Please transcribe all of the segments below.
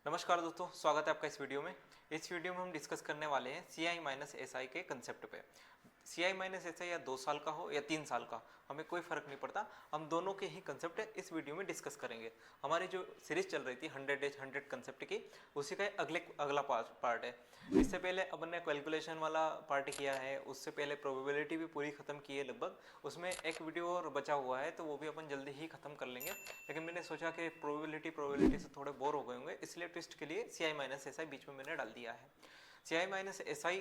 नमस्कार दोस्तों, स्वागत है आपका इस वीडियो में। इस वीडियो में हम डिस्कस करने वाले हैं CI माइनस SI के कंसेप्ट पे। CI माइनस SI या 2 साल का हो या 3 साल का, हमें कोई फ़र्क नहीं पड़ता। हम दोनों के ही कंसेप्ट इस वीडियो में डिस्कस करेंगे। हमारी जो सीरीज चल रही थी 100 डेज 100 कंसेप्ट की, उसी का अगला पार्ट है। इससे पहले अपन ने कैलकुलेशन वाला पार्ट किया है, उससे पहले प्रोबेबिलिटी भी पूरी ख़त्म की है लगभग। उसमें एक वीडियो और बचा हुआ है, तो वो भी अपन जल्दी ही ख़त्म कर लेंगे। लेकिन मैंने सोचा कि प्रोबेबिलिटी से थोड़े बोर हो गए होंगे, इसलिए ट्विस्ट के लिए CI माइनस SI बीच में मैंने डाल दिया है। CI माइनस SI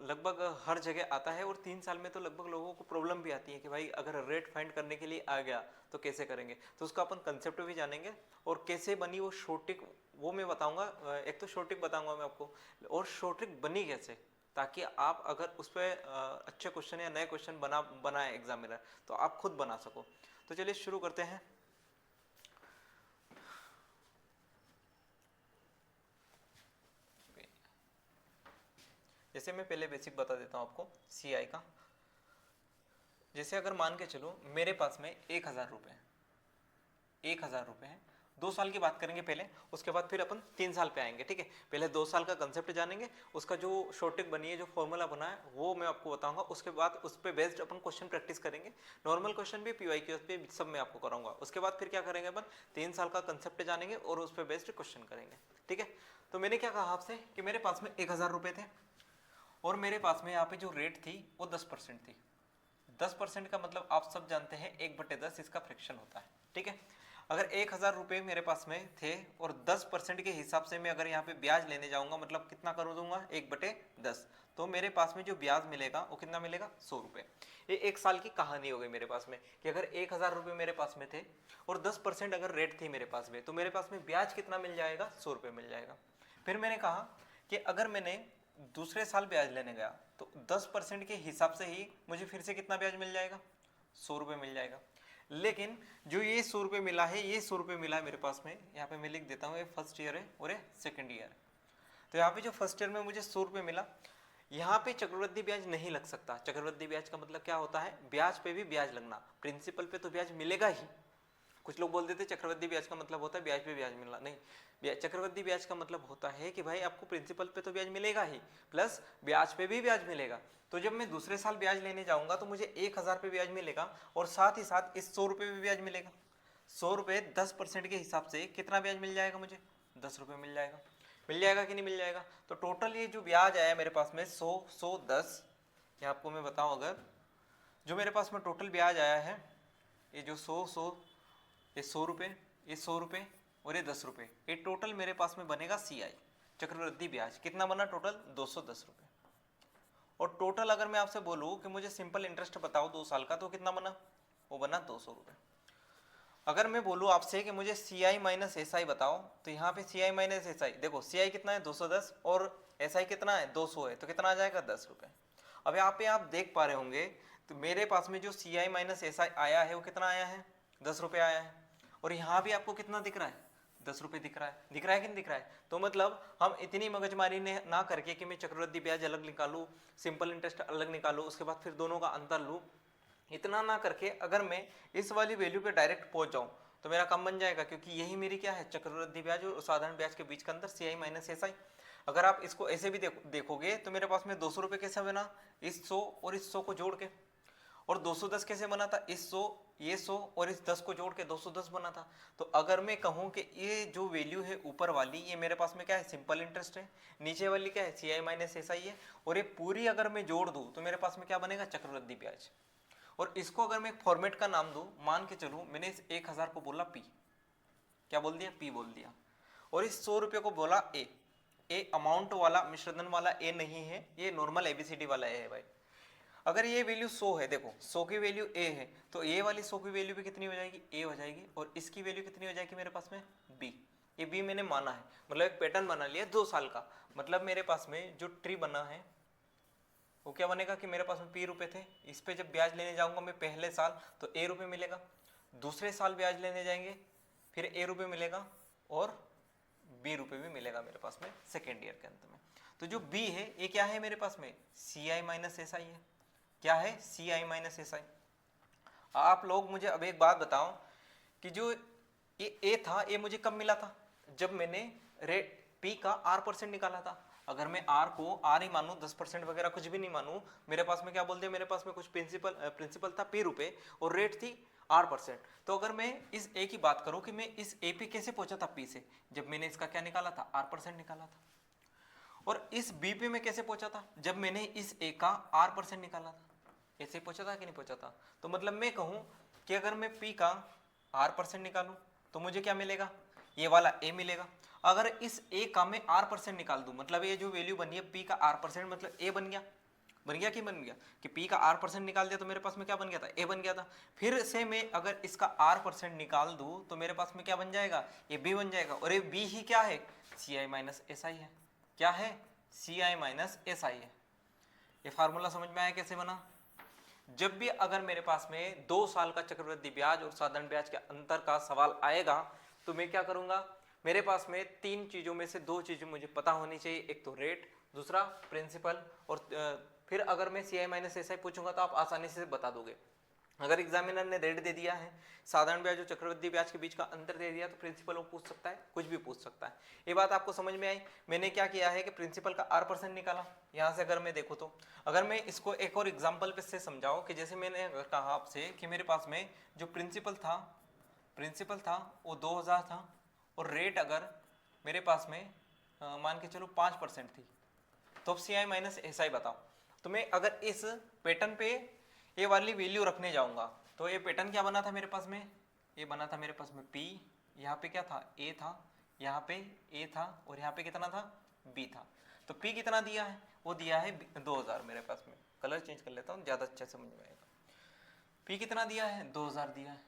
लगभग हर जगह आता है, और 3 साल में तो लगभग लोगों को प्रॉब्लम भी आती है कि भाई अगर रेट फाइंड करने के लिए आ गया तो कैसे करेंगे। तो उसका अपन कंसेप्ट भी जानेंगे, और कैसे बनी वो शॉर्ट ट्रिक वो मैं बताऊंगा। एक तो शॉर्ट ट्रिक बताऊंगा मैं आपको, और शॉर्ट ट्रिक बनी कैसे, ताकि आप अगर उस पर अच्छे क्वेश्चन या नए क्वेश्चन बनाए एग्जामिनर, तो आप खुद बना सको। तो चलिए शुरू करते हैं। जैसे मैं पहले बेसिक बता देता हूँ आपको CI का। जैसे अगर मान के चलो मेरे पास में 1000 रुपये हैं। 2 साल की बात करेंगे पहले, उसके बाद फिर अपन 3 साल पे आएंगे, ठीक है। पहले 2 साल का कंसेप्ट जानेंगे, उसका जो शॉर्ट ट्रिक बनी है, जो फॉर्मूला बना है, वो मैं आपको बताऊंगा। उसके बाद उस पर बेस्ड अपन क्वेश्चन प्रैक्टिस करेंगे, नॉर्मल क्वेश्चन भी, PYQ पे सब मैं आपको कराऊंगा। उसके बाद फिर क्या करेंगे अपन, 3 साल का कंसेप्ट जानेंगे और उस पर बेस्ड क्वेश्चन करेंगे, ठीक है। तो मैंने क्या कहा आपसे कि मेरे पास में 1000 रुपये थे, और मेरे पास में यहाँ पे जो रेट थी वो 10% थी। 10% का मतलब आप सब जानते हैं 1/10 इसका फ्रैक्शन होता है, ठीक है। अगर 1000 रुपये मेरे पास में थे, और 10% के हिसाब से मैं अगर यहाँ पे ब्याज लेने जाऊंगा, मतलब कितना कर दूंगा, 1/10, तो मेरे पास में जो ब्याज मिलेगा वो कितना मिलेगा, 100 रुपये। ये 1 साल की कहानी हो गई मेरे पास में, कि अगर 1000 रुपये मेरे पास में थे और 10% अगर रेट थी मेरे पास में, तो मेरे पास में ब्याज कितना मिल जाएगा, 100 रुपये मिल जाएगा। फिर मैंने कहा कि अगर मैंने दूसरे साल ब्याज लेने गया, तो 10% के हिसाब से ही मुझे फिर से कितना ब्याज मिल जाएगा, 100 रुपये मिल जाएगा। लेकिन जो ये 100 रुपये मिला है, ये 100 रुपये मिला है मेरे पास में, यहाँ पे मैं लिख देता हूँ, ये फर्स्ट ईयर है और ये सेकेंड ईयर है। तो यहाँ पे जो फर्स्ट ईयर में मुझे 100 रुपये मिला, यहाँ पे चक्रवृद्धि ब्याज नहीं लग सकता। चक्रवृद्धि ब्याज का मतलब क्या होता है, ब्याज पे भी ब्याज लगना, प्रिंसिपल पे तो ब्याज मिलेगा ही। कुछ लोग बोल देते चक्रवृद्धि ब्याज का मतलब होता है ब्याज पे ब्याज मिलना, नहीं। चक्रवृद्धि ब्याज का मतलब होता है कि भाई आपको प्रिंसिपल पे तो ब्याज मिलेगा ही, प्लस ब्याज पे भी ब्याज मिलेगा। तो जब मैं दूसरे साल ब्याज लेने जाऊंगा, तो मुझे 1000 पे ब्याज मिलेगा, और साथ ही साथ इस 100 रुपये भी ब्याज मिलेगा। 100 रुपये 10% के हिसाब से कितना ब्याज मिल जाएगा मुझे, 10 रुपये मिल जाएगा। मिल जाएगा कि नहीं मिल जाएगा। तो टोटल ये जो ब्याज आया मेरे पास में 100, 100, 10, ये आपको मैं बताऊं, अगर जो मेरे पास में टोटल ब्याज आया है, ये जो 100, 100, ये 100 रुपये, ये 100 रुपये और ये 10 रुपये, ये टोटल मेरे पास में बनेगा CI चक्रवृद्धि ब्याज। कितना बना टोटल, 210 रुपये। और टोटल अगर मैं आपसे बोलूँ कि मुझे सिंपल इंटरेस्ट बताओ 2 साल का, तो कितना बना, वो बना 200 रुपये। अगर मैं बोलूँ आपसे कि मुझे CI माइनस SI बताओ, तो यहाँ पे CI माइनस SI देखो, CI कितना है 210, और SI कितना है 200 है, तो कितना आ जाएगा 10 रुपये। अब यहाँ पे आप देख पा रहे होंगे, तो मेरे पास में जो CI माइनस SI आया है वो कितना आया है, 10 रुपये आया है। और यहाँ भी आपको कितना दिख रहा है, 10 रुपये दिख रहा है। दिख रहा है कि नहीं दिख रहा है। तो मतलब हम इतनी मगजमारी ने ना करके कि मैं चक्रवृद्धि ब्याज अलग निकालूँ, सिंपल इंटरेस्ट अलग निकालूँ, उसके बाद फिर दोनों का अंतर लूँ, इतना ना करके अगर मैं इस वाली वैल्यू पे डायरेक्ट पहुंच जाऊं, तो मेरा काम बन जाएगा। क्योंकि यही मेरी क्या है, चक्रवृद्धि ब्याज और साधारण ब्याज के बीच का अंतर, CI माइनस SI। अगर आप इसको ऐसे भी देखोगे, तो मेरे पास में 200 रुपये कैसे बना, इस 100 और इस 100 को जोड़ के। और 210 कैसे बना था, इस 100, ये 100 और इस 10 को जोड़ के 210 बना था। तो अगर मैं कहूँ कि ये जो वैल्यू है ऊपर वाली, ये मेरे पास में क्या है, सिंपल इंटरेस्ट है। नीचे वाली क्या है, CI माइनस SI है। और ये पूरी अगर मैं जोड़ दूँ, तो मेरे पास में क्या बनेगा, चक्रवृद्धि ब्याज। और इसको अगर मैं एक फॉर्मेट का नाम दूं, मान के चलूं मैंने इस 1000 को बोला P, क्या बोल दिया, P बोल दिया। और इस 100 रुपये को बोला ए अमाउंट वाला, मिश्रधन वाला ए नहीं है, ये नॉर्मल ABCD वाला ए है भाई। अगर ये वैल्यू 100 है, देखो 100 की वैल्यू ए है, तो ये वाली 100 की वैल्यू भी कितनी हो जाएगी, ए हो जाएगी। और इसकी वैल्यू कितनी हो जाएगी मेरे पास में, बी। ये बी मैंने माना है, मतलब एक पैटर्न बना लिया 2 साल का। मतलब मेरे पास में जो ट्री बना है वो क्या बनेगा कि मेरे पास में P रुपए थे, इस पे जब ब्याज लेने जाऊंगा मैं पहले साल, तो A रुपये मिलेगा। दूसरे साल ब्याज लेने जाएंगे, फिर A रुपये मिलेगा, और B रुपये भी मिलेगा मेरे पास में सेकेंड ईयर के अंत में। तो जो B है ये क्या है मेरे पास में, CI माइनस SI है। क्या है, CI माइनस SI। आप लोग मुझे अब एक बात बताओ कि जो ये A था, ये मुझे कब मिला था, जब मैंने रेट पी का R% निकाला था। अगर मैं R को R ही मानूं, 10% वगैरह कुछ भी नहीं मानूं, मेरे पास में क्या बोल दिया, मेरे पास में कुछ प्रिंसिपल था P रुपए और रेट थी R%। तो अगर मैं इस A की बात करूं कि मैं इस A पे कैसे पहुंचा था P से, जब मैंने इसका क्या निकाला था, R% निकाला था। और इस B पे मैं कैसे पहुंचा था, जब मैंने इस A का R% निकाला था। ऐसे पहुंचा था कि नहीं पहुंचा था। तो मतलब मैं कहूं कि अगर मैं P का R% निकालूं तो मुझे क्या मिलेगा, ये वाला A मिलेगा। अगर इस A का मैं R% निकाल दूं, मतलब ये जो वैल्यू बनी है P का R%, मतलब A बन गया कि बन गया कि P का R% निकाल दिया तो मेरे पास में क्या बन गया था, A बन गया था। फिर से मैं अगर इसका R% निकाल दूं तो मेरे पास में क्या बन जाएगा, ये B बन जाएगा। और ये B ही क्या है, CI माइनस SI है। क्या है, CI माइनस SI है। ये फार्मूला समझ में आया कैसे बना। जब भी अगर मेरे पास में 2 साल का चक्रवृद्धि ब्याज और साधारण ब्याज के अंतर का सवाल आएगा तो मैं क्या करूंगा, मेरे पास में 3 चीजों में से 2 चीजें मुझे पता होनी चाहिए, एक तो रेट, दूसरा प्रिंसिपल, और फिर अगर मैं CI माइनस SI पूछूंगा तो आप आसानी से बता दोगे। अगर एग्जामिनर ने रेट दे दिया है, साधारण ब्याज और चक्रवृद्धि ब्याज के बीच का अंतर दे दिया, तो प्रिंसिपल वो पूछ सकता है, कुछ भी पूछ सकता है। ये बात आपको समझ में आई। मैंने क्या किया है कि प्रिंसिपल का R% निकाला। यहाँ से अगर मैं देखूँ तो अगर मैं इसको एक और एग्जाम्पल पे से समझाऊँ कि जैसे मैंने कहा आपसे कि मेरे पास में जो प्रिंसिपल था वो 2000 था, और रेट अगर मेरे पास में मान के चलो 5% थी, तो अब CI माइनस SI बताओ। तो मैं अगर इस पैटर्न पे ये वाली वैल्यू रखने जाऊंगा तो ये पैटर्न क्या बना था मेरे पास में, ये बना था मेरे पास में P, यहाँ पे क्या था, A था, यहाँ पे A था, और यहाँ पे कितना था, B था। तो P कितना दिया है, वो दिया है 2000। मेरे पास में कलर चेंज कर लेता हूँ, ज़्यादा अच्छा समझ में आएगा। P कितना दिया है, 2000 दिया है,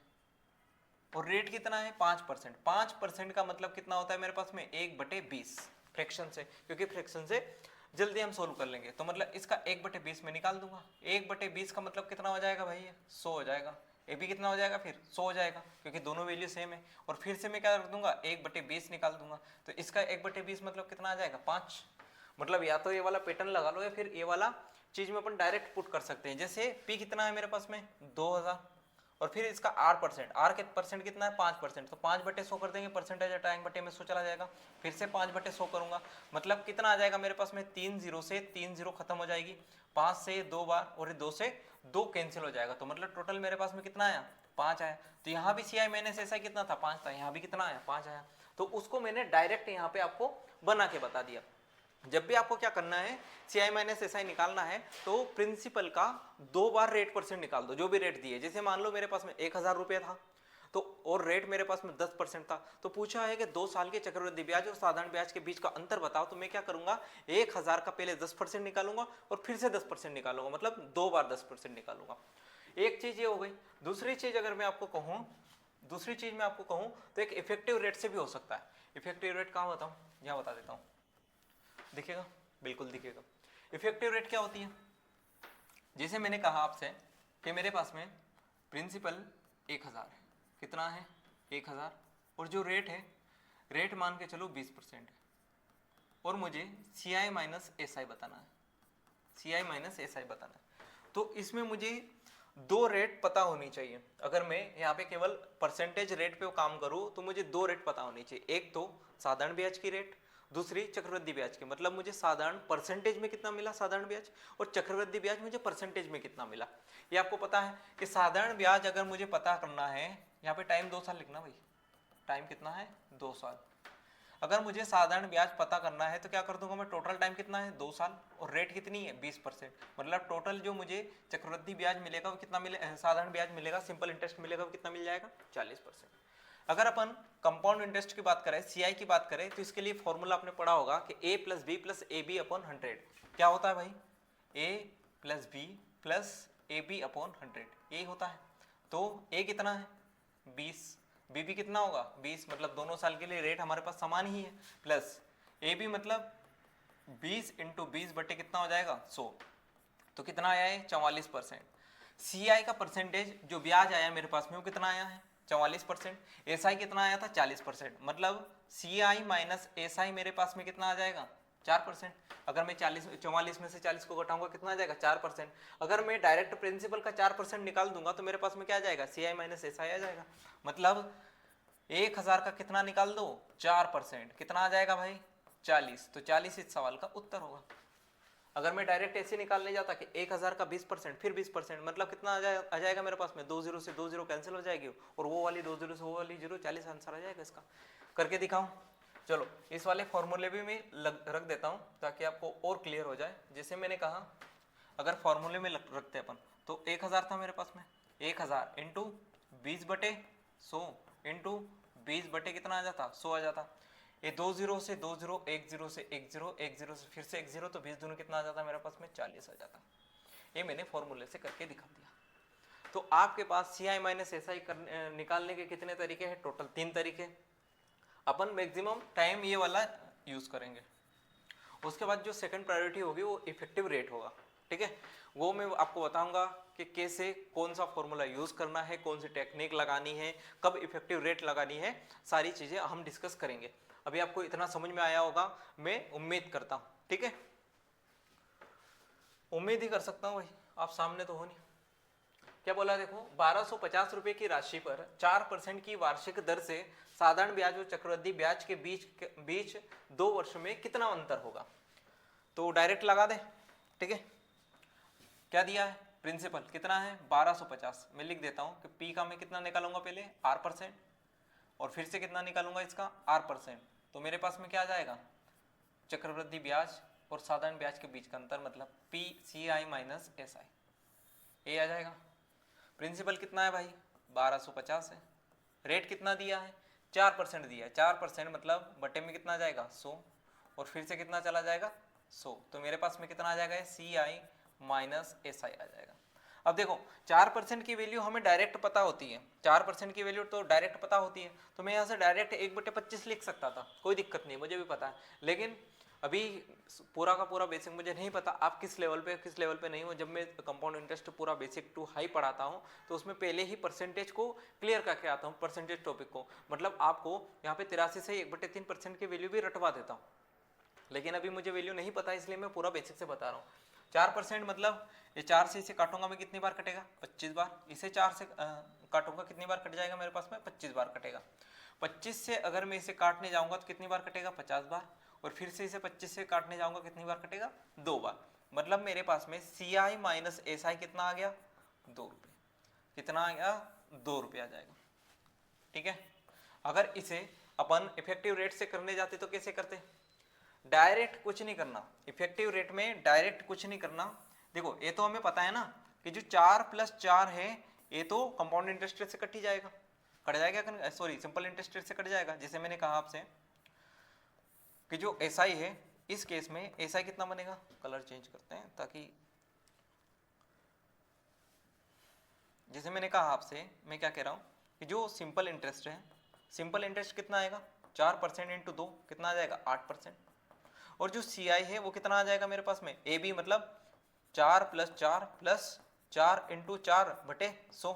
और रेट कितना है, 5%। 5% का मतलब कितना होता है मेरे पास में, 1/20 फ्रैक्शन से, क्योंकि फ्रैक्शन से जल्दी हम सोल्व कर लेंगे। तो मतलब इसका 1/20 में निकाल दूंगा। 1/20 का मतलब कितना हो जाएगा भाई, 100 हो जाएगा। ये भी कितना हो जाएगा, फिर 100 हो जाएगा, क्योंकि दोनों वैल्यू सेम है। और फिर से मैं क्या कर दूंगा, 1/20 निकाल दूंगा। तो इसका 1/20 मतलब कितना आ जाएगा, 5। मतलब या तो ये वाला पैटर्न लगा लो, या फिर ये वाला चीज में अपन डायरेक्ट पुट कर सकते हैं। जैसे P कितना है मेरे पास में, 2000, और फिर इसका R के परसेंट कितना है, 5%। तो 5/100 कर देंगे, परसेंटेज हटाएंगे, बटे में 100 चला जाएगा। फिर से 5/100 करूंगा, मतलब कितना आ जाएगा मेरे पास में, 3 0 से 3 0 खत्म हो जाएगी, 5 से 2 बार, और 2 से 2 कैंसिल हो जाएगा। तो मतलब टोटल मेरे पास में कितना आया, 5 आया। तो यहाँ भी CI माइनस SI कितना था, 5 था, यहाँ भी कितना आया, 5 आया। तो उसको मैंने डायरेक्ट यहाँ पे आपको बना के बता दिया। जब भी आपको क्या करना है, CI माइनस SI निकालना है, तो प्रिंसिपल का 2 बार रेट परसेंट निकाल दो, जो भी रेट दिए। जैसे मान लो मेरे पास में 1000 रुपये था, तो और रेट मेरे पास में 10% था, तो पूछा है कि 2 साल के चक्रवृद्धि ब्याज और साधारण ब्याज के बीच का अंतर बताओ। तो मैं क्या करूंगा, 1000 का पहले 10% निकालूंगा और फिर से 10% निकालूंगा, मतलब 2 बार 10% निकालूंगा। एक चीज ये हो गई। दूसरी चीज अगर मैं आपको कहूँ, तो एक इफेक्टिव रेट से भी हो सकता है। इफेक्टिव रेट कहाँ बताऊँ, यहाँ बता देता हूँ, दिखेगा, बिल्कुल दिखेगा। इफेक्टिव रेट क्या होती है, जैसे मैंने कहा आपसे कि मेरे पास में प्रिंसिपल 1000 है, कितना है, 1000, और जो रेट है, रेट मान के चलो 20% है, और मुझे CI माइनस SI बताना है, CI माइनस SI बताना है। तो इसमें मुझे 2 रेट पता होनी चाहिए। अगर मैं यहाँ पे केवल परसेंटेज रेट पे काम करूँ तो मुझे 2 रेट पता होनी चाहिए। एक तो साधारण ब्याज की रेट, दूसरी चक्रवृद्धि ब्याज की। मतलब मुझे साधारण परसेंटेज में कितना मिला साधारण ब्याज, और चक्रवृद्धि ब्याज मुझे परसेंटेज में कितना मिला। ये आपको पता है कि साधारण ब्याज अगर मुझे पता करना है, यहाँ पे टाइम 2 साल लिखना भाई, टाइम कितना है, 2 साल। अगर मुझे साधारण ब्याज पता करना है तो क्या कर दूंगा मैं, टोटल टाइम कितना है, 2 साल, और रेट कितनी है, 20%। मतलब टोटल जो मुझे चक्रवृद्धि ब्याज मिलेगा वो कितना मिले, साधारण ब्याज मिलेगा, सिंपल इंटरेस्ट मिलेगा, वो कितना मिल जाएगा, 40%। अगर अपन कंपाउंड इंटरेस्ट की बात करें, CI की बात करें, तो इसके लिए फॉर्मूला आपने पढ़ा होगा कि A + B + AB अपॉन 100। क्या होता है भाई, A + B + AB अपॉन 100, यही होता है। तो A कितना है, 20, BB कितना होगा, 20, मतलब दोनों साल के लिए रेट हमारे पास समान ही है, प्लस AB मतलब 20 × 20 बटे कितना हो जाएगा, 100। तो कितना आया है, 44%। CI का परसेंटेज जो ब्याज आया मेरे पास में वो कितना आया है, 44%। SI कितना आया था, 40%। मतलब CI माइनस SI मेरे पास में कितना आ जाएगा, 4%। अगर मैं 44 में से 40 को घटाऊंगा कितना आ जाएगा, 4%। अगर मैं डायरेक्ट प्रिंसिपल का 4% निकाल दूंगा तो मेरे पास में क्या आ जाएगा, CI माइनस SI आ जाएगा। मतलब 1000 का कितना निकाल दो 4%, कितना आ जाएगा भाई 40। तो 40 इस सवाल का उत्तर होगा। अगर मैं डायरेक्ट ऐसे निकालने जाता कि 1000 का 20% फिर 20%, मतलब कितना आ जाएगा मेरे पास में, 2 जीरो से 2 जीरो कैंसिल हो जाएगी और वो वाली 2 जीरो से वो वाली जीरो, 40 आंसर आ जाएगा इसका। करके दिखाऊं? चलो इस वाले फॉर्मूले भी मैं रख देता हूं ताकि आपको और क्लियर हो जाए। जैसे मैंने कहा अगर फॉर्मूले में रखते अपन तो 1000 था मेरे पास में, 1000 इंटू 20/100 इंटू 20/ कितना आ जाता 100 आ जाता। ये 2 जीरो से 2 जीरो, 1 जीरो से 1 जीरो, 1 जीरो से फिर से 1 जीरो, तो 20 दूनी कितना आ जाता मेरे पास में 40 आ जाता। ये मैंने फॉर्मूले से करके दिखा दिया। तो आपके पास CI माइनस SI निकालने के कितने तरीके हैं? टोटल 3 तरीके। अपन मैक्सिमम टाइम ये वाला यूज करेंगे। उसके बाद जो सेकंड प्रायोरिटी होगी वो इफेक्टिव रेट होगा, ठीक है। वो मैं आपको बताऊंगा कि कैसे कौन सा फॉर्मूला यूज करना है, कौन सी टेक्निक लगानी है, कब इफेक्टिव रेट लगानी है, सारी चीजें हम डिस्कस करेंगे। अभी आपको इतना समझ में आया होगा मैं उम्मीद करता हूं, ठीक है। उम्मीद ही कर सकता हूं भाई, आप सामने तो हो नहीं। क्या बोला देखो, 1250 रुपए की राशि पर 4% की वार्षिक दर से साधारण ब्याज और चक्रवृद्धि ब्याज के बीच 2 वर्ष में कितना अंतर होगा? तो डायरेक्ट लगा दे, ठीक है। क्या दिया है? प्रिंसिपल कितना है 1250। मैं लिख देता हूं कि P का मैं कितना निकालूंगा पहले R%, और फिर से कितना निकालूंगा इसका R%। तो मेरे पास में क्या आ जाएगा, चक्रवृद्धि ब्याज और साधारण ब्याज के बीच का अंतर, मतलब PCI माइनस SI, ये आ जाएगा। प्रिंसिपल कितना है भाई 1250 है। रेट कितना दिया है 4% दिया है। 4% मतलब बटे में कितना आ जाएगा 100, और फिर से कितना चला जाएगा 100। तो मेरे पास में कितना आ जाएगा CI माइनस SI आ जाएगा। अब देखो 4% की वैल्यू हमें डायरेक्ट पता होती है, 4% की वैल्यू तो डायरेक्ट पता होती है, तो मैं यहाँ से डायरेक्ट 1/25 लिख सकता था, कोई दिक्कत नहीं, मुझे भी पता है। लेकिन अभी पूरा का पूरा बेसिक मुझे नहीं पता आप किस लेवल पे नहीं हो। जब मैं कंपाउंड इंटरेस्ट पूरा बेसिक टू हाई पढ़ाता हूँ तो उसमें पहले ही परसेंटेज को क्लियर करके आता हूँ, परसेंटेज टॉपिक को, मतलब आपको यहाँ पे 83 से 1/3% की वैल्यू भी रटवा देता हूँ। लेकिन अभी मुझे वैल्यू नहीं पता, इसलिए मैं पूरा बेसिक से बता रहा हूँ। 4% मतलब ये 4 से इसे काटूंगा मैं कितनी बार कटेगा 25 बार, इसे 4 से काटूंगा कितनी बार कट जाएगा मेरे पास में 25 बार कटेगा। 25 से अगर मैं इसे काटने जाऊंगा तो कितनी बार कटेगा 50 बार, और फिर से इसे 25 से काटने जाऊंगा कितनी बार कटेगा 2 बार। मतलब मेरे पास में CI माइनस SI कितना आ गया 2 रुपये। कितना आ गया 2 रुपये आ जाएगा, ठीक है। अगर इसे अपन इफेक्टिव रेट से करने जाते तो कैसे करते? डायरेक्ट कुछ नहीं करना, इफेक्टिव रेट में डायरेक्ट कुछ नहीं करना। देखो ये तो हमें पता है ना कि जो 4 + 4 है ये तो कंपाउंड इंटरेस्ट रेट से कट ही जाएगा, कट जाएगा, सॉरी सिंपल इंटरेस्ट रेट से कट जाएगा। जैसे मैंने कहा आपसे कि जो SI है इस केस में SI कितना बनेगा, कलर चेंज करते हैं ताकि, जैसे मैंने कहा आपसे, मैं क्या कह रहा हूँ कि जो सिंपल इंटरेस्ट है, सिंपल इंटरेस्ट कितना आएगा 4% इंटू 2 कितना आ जाएगा 8%, और जो CI है वो कितना आ जाएगा मेरे पास में AB मतलब 4 + 4 + 4 इंटू 4/100।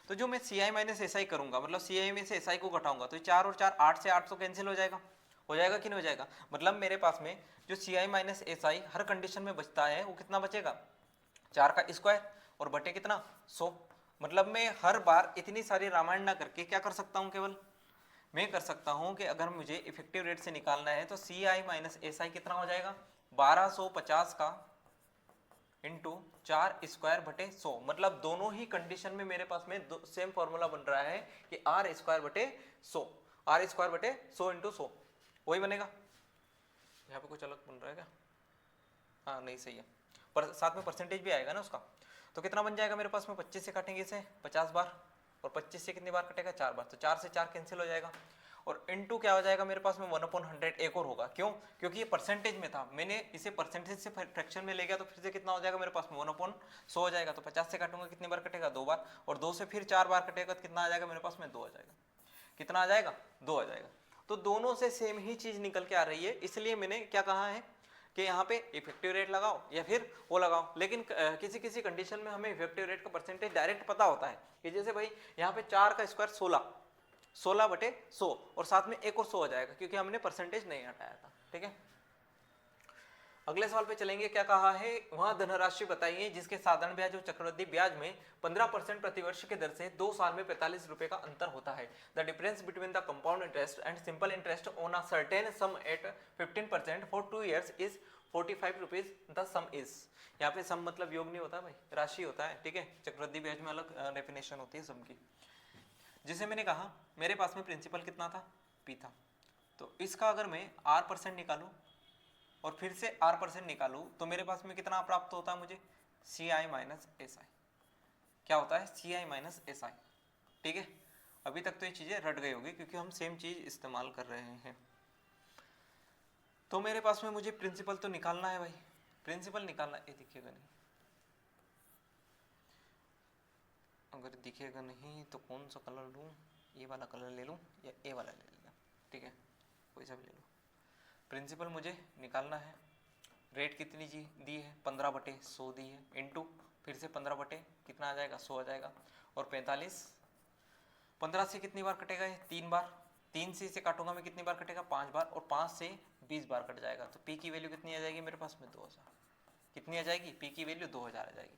तो जो मैं CI माइनस SI करूंगा, मतलब CI में से SI को घटाऊंगा, तो 4 और 4 8 से 800 कैंसिल हो जाएगा कि नहीं हो जाएगा? मतलब मेरे पास में जो CI माइनस SI हर कंडीशन में बचता है वो कितना बचेगा 4 का स्क्वायर और बटे कितना 100। मतलब मैं हर बार इतनी सारी रामायण ना करके क्या कर सकता हूँ, केवल मैं कर सकता हूं कि अगर मुझे इफेक्टिव रेट से निकालना है तो CI माइनस SI कितना हो जाएगा 1250 का इंटू 4 स्क्वायर बटे 100। मतलब दोनों ही कंडीशन में मेरे पास में सेम फॉर्मूला बन रहा है कि R स्क्वायर बटे 100, R स्क्वायर बटे 100 इंटू 100 वही बनेगा। यहाँ पे कुछ अलग बन रहा है क्या? हाँ नहीं सही है, पर साथ में परसेंटेज भी आएगा ना उसका। तो कितना बन जाएगा मेरे पास में 25 से काटेंगे इसे 50 बार, और 25 से कितनी बार कटेगा 4 बार, तो 4 से 4 कैंसिल हो जाएगा, और इनटू क्या हो जाएगा मेरे पास में 1/100 एक और होगा। क्यों? क्योंकि ये परसेंटेज में था, मैंने इसे परसेंटेज से फ्रैक्शन में ले गया, तो फिर से कितना हो जाएगा मेरे पास में 1/100 हो जाएगा। तो 50 से काटूंगा कितनी बार कटेगा 2 बार, और 2 से फिर 4 बार कटेगा तो कितना आ जाएगा मेरे पास में 2 आ जाएगा। कितना आ जाएगा 2 आ जाएगा। तो दोनों से सेम ही चीज निकल के आ रही है, इसलिए मैंने क्या कहा है कि यहाँ पे इफेक्टिव रेट लगाओ या फिर वो लगाओ। लेकिन किसी किसी कंडीशन में हमें इफेक्टिव रेट का परसेंटेज डायरेक्ट पता होता है कि जैसे भाई यहाँ पे 4 का स्क्वायर 16/100 और साथ में एक और 100 हो जाएगा क्योंकि हमने परसेंटेज नहीं हटाया था, ठीक है। अगले सवाल पे चलेंगे। क्या कहा है, वह धनराशि बताइए जिसके साधारण ब्याज और चक्रवृद्धि ब्याज में 15% प्रतिवर्ष के दर से 2 साल में 45 रुपए का अंतर होता है। The difference between the compound interest and simple interest on a certain sum at 15% for 2 years is 45 rupees. The sum is, यहाँ पे सम मतलब योग नहीं होता भाई, राशि होता है, ठीक है। चक्रवृद्धि ब्याज में अलग डेफिनेशन होती है सम की। जिसे मैंने कहा मेरे पास में प्रिंसिपल कितना था, पी था, तो इसका अगर मैं r% निकालूं और फिर से r% निकालूं तो मेरे पास में कितना प्राप्त होता है मुझे, CI माइनस SI। क्या होता है, CI माइनस SI, ठीक है। अभी तक तो ये चीजें रट गई होगी क्योंकि हम सेम चीज इस्तेमाल कर रहे हैं। तो मेरे पास में मुझे प्रिंसिपल तो निकालना है भाई, प्रिंसिपल निकालना, ये दिखेगा नहीं, अगर दिखेगा नहीं तो कौन सा कलर लूँ, ये वाला कलर ले लूँ या ये वाला ले लेना, ठीक है, कोई सा भी ले लो। प्रिंसिपल मुझे निकालना है, रेट कितनी जी दी है, 15/100 दी है, इनटू फिर से 15 कितना आ जाएगा, 100 आ जाएगा, और 45, 15 से कितनी बार कटेगा ये, 3 बार, 3 से इसे काटूंगा मैं कितनी बार कटेगा, 5 बार, और 5 से 20 बार कट जाएगा, तो पी की वैल्यू कितनी आ जाएगी मेरे पास में, 2000। कितनी आ जाएगी, पी की वैल्यू 2000 आ जाएगी।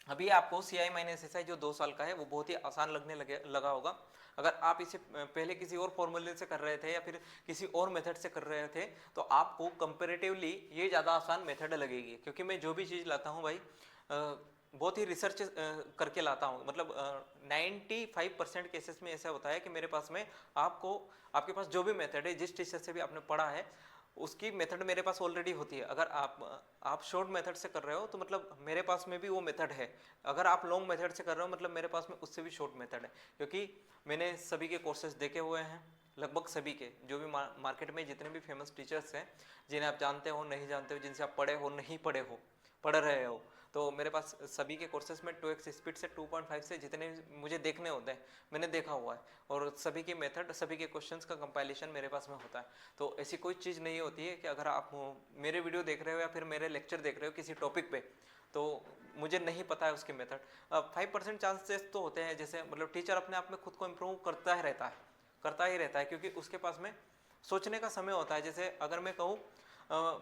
अभी आपको CI माइनस SI जो 2 साल का है वो बहुत ही आसान लगने लगा होगा। अगर आप इसे पहले किसी और फॉर्मूले से कर रहे थे या फिर किसी और मेथड से कर रहे थे तो आपको कंपैरेटिवली ये ज़्यादा आसान मेथड लगेगी, क्योंकि मैं जो भी चीज़ लाता हूँ भाई बहुत ही रिसर्च करके लाता हूँ। मतलब 95% केसेस में ऐसा होता है कि मेरे पास में आपके पास जो भी मेथड है, जिस टीचर से भी आपने पढ़ा है उसकी मेथड मेरे पास ऑलरेडी होती है। अगर आप शॉर्ट मेथड से कर रहे हो तो मतलब मेरे पास में भी वो मेथड है, अगर आप लॉन्ग मेथड से कर रहे हो मतलब मेरे पास में उससे भी शॉर्ट मेथड है, क्योंकि मैंने सभी के कोर्सेज देखे हुए हैं, लगभग सभी के, जो भी मार्केट में जितने भी फेमस टीचर्स हैं जिन्हें आप जानते हो नहीं जानते हो, जिनसे आप पढ़े हो नहीं पढ़े हो, पढ़ रहे हो, तो मेरे पास सभी के कोर्सेज में 2x स्पीड से 2.5 से जितने मुझे देखने होते हैं मैंने देखा हुआ है, और सभी के मेथड सभी के क्वेश्चंस का कंपाइलेशन मेरे पास में होता है। तो ऐसी कोई चीज़ नहीं होती है कि अगर आप मेरे वीडियो देख रहे हो या फिर मेरे लेक्चर देख रहे हो किसी टॉपिक पे तो मुझे नहीं पता है उसके मेथड। 5% चांसेस तो होते हैं, जैसे मतलब टीचर अपने आप में खुद को इम्प्रूव करता ही रहता है क्योंकि उसके पास में सोचने का समय होता है। जैसे अगर मैं कहूँ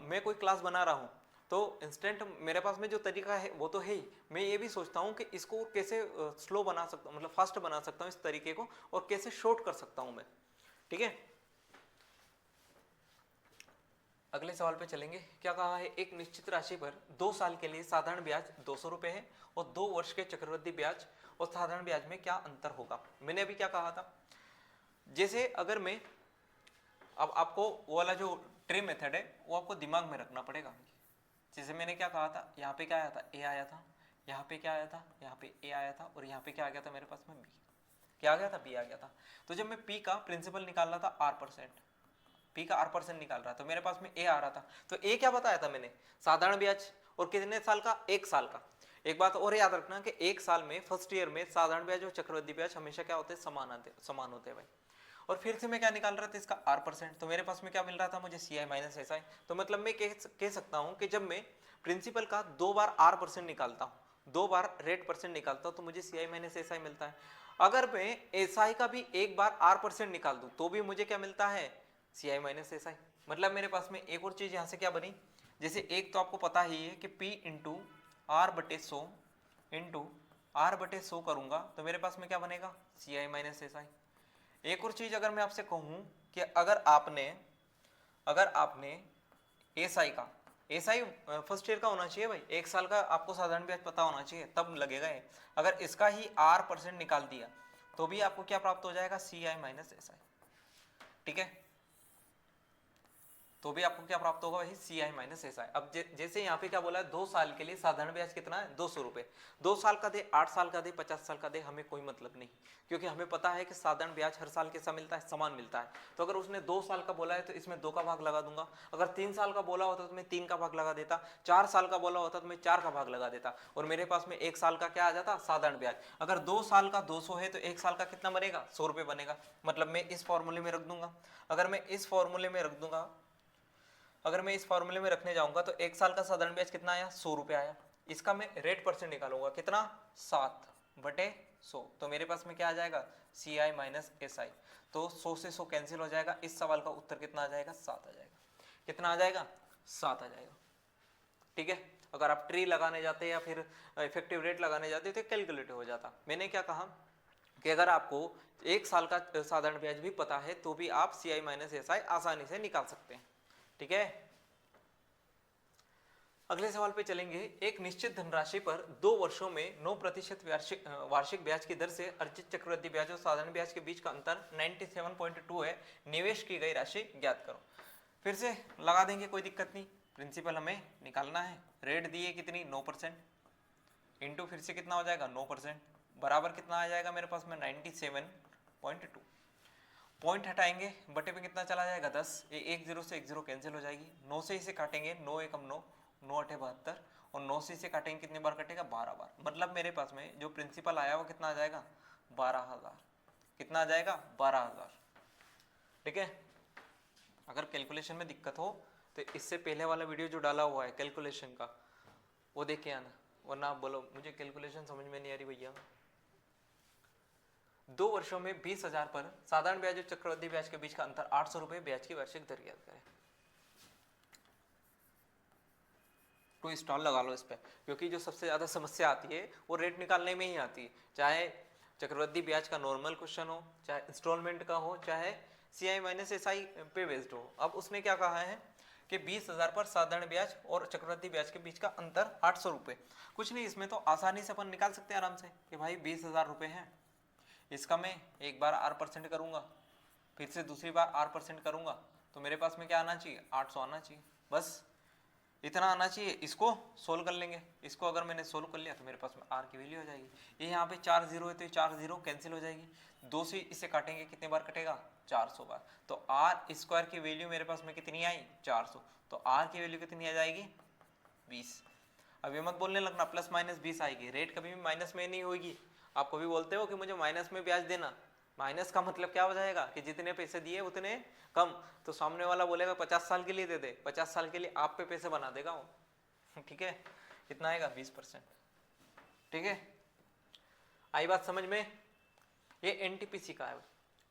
मैं कोई क्लास बना रहा हूँ तो इंस्टेंट मेरे पास में जो तरीका है वो तो है ही, मैं ये भी सोचता हूँ कि इसको कैसे स्लो बना सकता हूँ, मतलब फास्ट बना सकता हूँ इस तरीके को, और कैसे शॉर्ट कर सकता हूँ मैं, ठीक है। अगले सवाल पे चलेंगे। क्या कहा है, एक निश्चित राशि पर 2 साल के लिए साधारण ब्याज 200 रुपये है और 2 वर्ष के चक्रवृद्धि ब्याज और साधारण ब्याज में क्या अंतर होगा। मैंने अभी क्या कहा था, जैसे अगर मैं अब आपको वो वाला जो ट्री मेथड है वो आपको दिमाग में रखना पड़ेगा। जैसे मैंने क्या कहा था, यहाँ पे क्या आया था, ए आया था, यहाँ पे क्या आया था, यहाँ पे ए आया था, और यहाँ पे क्या आ गया था मेरे पास में, बी। क्या आ गया था, बी आ गया था। तो जब मैं पी का प्रिंसिपल निकाल रहा था R%, पी का R% निकाल रहा तो मेरे पास में ए आ रहा था। तो ए क्या बताया था मैंने, साधारण ब्याज, और कितने साल का, 1 साल का। एक बात और याद रखना कि 1 साल में फर्स्ट ईयर में साधारण ब्याज और चक्रवृद्धि ब्याज हमेशा क्या होते हैं, समान होते हैं भाई। और फिर से मैं क्या निकाल रहा था, इसका R%, तो मेरे पास में क्या मिल रहा था मुझे, CI माइनस SI। तो मतलब मैं कह सकता हूँ कि जब मैं प्रिंसिपल का 2 बार R% निकालता हूँ, 2 बार रेट परसेंट निकालता हूँ तो मुझे CI माइनस SI मिलता है। अगर मैं SI का भी 1 बार R% निकाल दूँ तो भी मुझे क्या मिलता है, CI माइनस SI। मतलब मेरे पास में एक और चीज़ यहाँ से क्या बनी, जैसे एक तो आपको पता ही है कि P into R/100 into R/100 करूँगा तो मेरे पास में क्या बनेगा, CI माइनस SI। एक और चीज़ अगर मैं आपसे कहूँ कि अगर आपने एसआई फर्स्ट ईयर का होना चाहिए भाई, 1 साल का आपको साधारण ब्याज पता होना चाहिए तब लगेगा ये। अगर इसका ही R% निकाल दिया तो भी आपको क्या प्राप्त हो जाएगा, CI माइनस SI, ठीक है। तो भी आपको क्या प्राप्त होगा, वही CI माइनस SI। अब जैसे यहाँ पे क्या बोला है, 2 साल के लिए साधारण ब्याज कितना है, 200 रुपये। 2 साल का दे, 8 साल का दे, 50 साल का दे, हमें कोई मतलब नहीं, क्योंकि हमें पता है कि साधारण ब्याज हर साल कैसा मिलता है, समान मिलता है। तो अगर उसने 2 साल का बोला है तो इसमें 2 का भाग लगा दूंगा, अगर 3 साल का बोला होता तो मैं 3 का भाग लगा देता, 4 साल का बोला होता तो मैं 4 का भाग लगा देता, और मेरे पास में 1 साल का क्या आ जाता, साधारण ब्याज। अगर 2 साल का 200 है तो 1 साल का कितना बनेगा, 100 रुपये बनेगा। मतलब मैं इस फॉर्मूले में रख दूंगा, अगर मैं इस फॉर्मूले में रख दूंगा, अगर मैं इस फॉर्मूले में रखने जाऊंगा तो 1 साल का साधारण ब्याज कितना आया, 100 रुपये आया। इसका मैं रेट परसेंट निकालूंगा, कितना, 7/100। तो मेरे पास में क्या आ जाएगा, CI माइनस SI। तो 100 से 100 कैंसिल हो जाएगा, इस सवाल का उत्तर कितना आ जाएगा, 7 आ जाएगा। कितना आ जाएगा, 7 आ जाएगा। ठीक है। अगर आप ट्री लगाने जाते या फिर इफेक्टिव रेट लगाने जाते तो कैलकुलेट हो जाता। मैंने क्या कहा कि अगर आपको 1 साल का साधारण ब्याज भी पता है तो भी आप CI माइनस SI आसानी से निकाल सकते हैं। ठीक है। अगले सवाल पे चलेंगे। एक निश्चित धनराशि पर 2 वर्षों में 9% वार्षिक ब्याज की दर से अर्जित चक्रवृद्धि ब्याज और साधारण ब्याज के बीच का अंतर 97.2 है। निवेश की गई राशि ज्ञात करो। फिर से लगा देंगे, कोई दिक्कत नहीं। प्रिंसिपल हमें निकालना है। रेट दिए कितनी 9%, इंटू फिर से कितना हो जाएगा 9%, बराबर कितना आ जाएगा मेरे पास में 97.2। पॉइंट हटाएंगे, बटे पे कितना चला जाएगा 10। एक जीरो से एक जीरो कैंसिल हो जाएगी। 9 से इसे काटेंगे, 9 एकम 9, 9 अठे 72, और 9 से इसे काटेंगे कितने बार कटेगा 12 बार। मतलब मेरे पास में जो प्रिंसिपल आया वो कितना आ जाएगा 12,000। कितना आ जाएगा 12,000। ठीक है। अगर कैलकुलेशन में दिक्कत हो तो इससे पहले वाला वीडियो जो डाला हुआ है कैलकुलेशन का वो देख के आना, वरना आप बोलो मुझे कैलकुलेशन समझ में नहीं आ रही भैया। 2 वर्षों में 20,000 पर साधारण ब्याज और चक्रवृद्धि ब्याज के बीच का अंतर 800 रुपए, ब्याज की वार्षिक दर ज्ञात करें। तो स्टॉल लगा लो इस पे, क्योंकि जो सबसे ज्यादा समस्या आती है वो रेट निकालने में ही आती है। चाहे चक्रवृद्धि ब्याज का नॉर्मल क्वेश्चन हो, चाहे इंस्टॉलमेंट का हो, चाहे CI माइनस SI पे बेस्ड हो। अब उसने क्या कहा है कि 20,000 पर साधारण ब्याज और चक्रवृद्धि ब्याज के बीच का अंतर 800 रुपए। कुछ नहीं, इसमें तो आसानी से अपन निकाल सकते हैं आराम से कि भाई 20,000 रुपए है, इसका मैं एक बार R% करूंगा, फिर से दूसरी बार R% करूंगा, तो मेरे पास में क्या आना चाहिए 800 आना चाहिए। बस इतना आना चाहिए। इसको सोल्व कर लेंगे। इसको अगर मैंने सोल्व कर लिया तो मेरे पास में R की वैल्यू आ जाएगी। ये यहाँ पे 4 जीरो है तो 4 जीरो कैंसिल हो जाएगी। 2 से इसे काटेंगे कितने बार कटेगा 400 बार। तो R स्क्वायर की वैल्यू मेरे पास में कितनी आई 400। तो R की वैल्यू कितनी आ जाएगी 20। अब ये मत बोलने लगना प्लस माइनस 20 आएगी, रेट कभी भी माइनस में नहीं होगी। आप कभी बोलते हो कि मुझे माइनस में ब्याज देना, माइनस का मतलब क्या हो जाएगा कि जितने पैसे दिए उतने कम। तो सामने वाला बोलेगा 50 साल के लिए दे दे, 50 साल के लिए आप पे पैसे बना देगा वो। ठीक है, कितना आएगा 20%। ठीक है, आई बात समझ में। ये NTPC का है,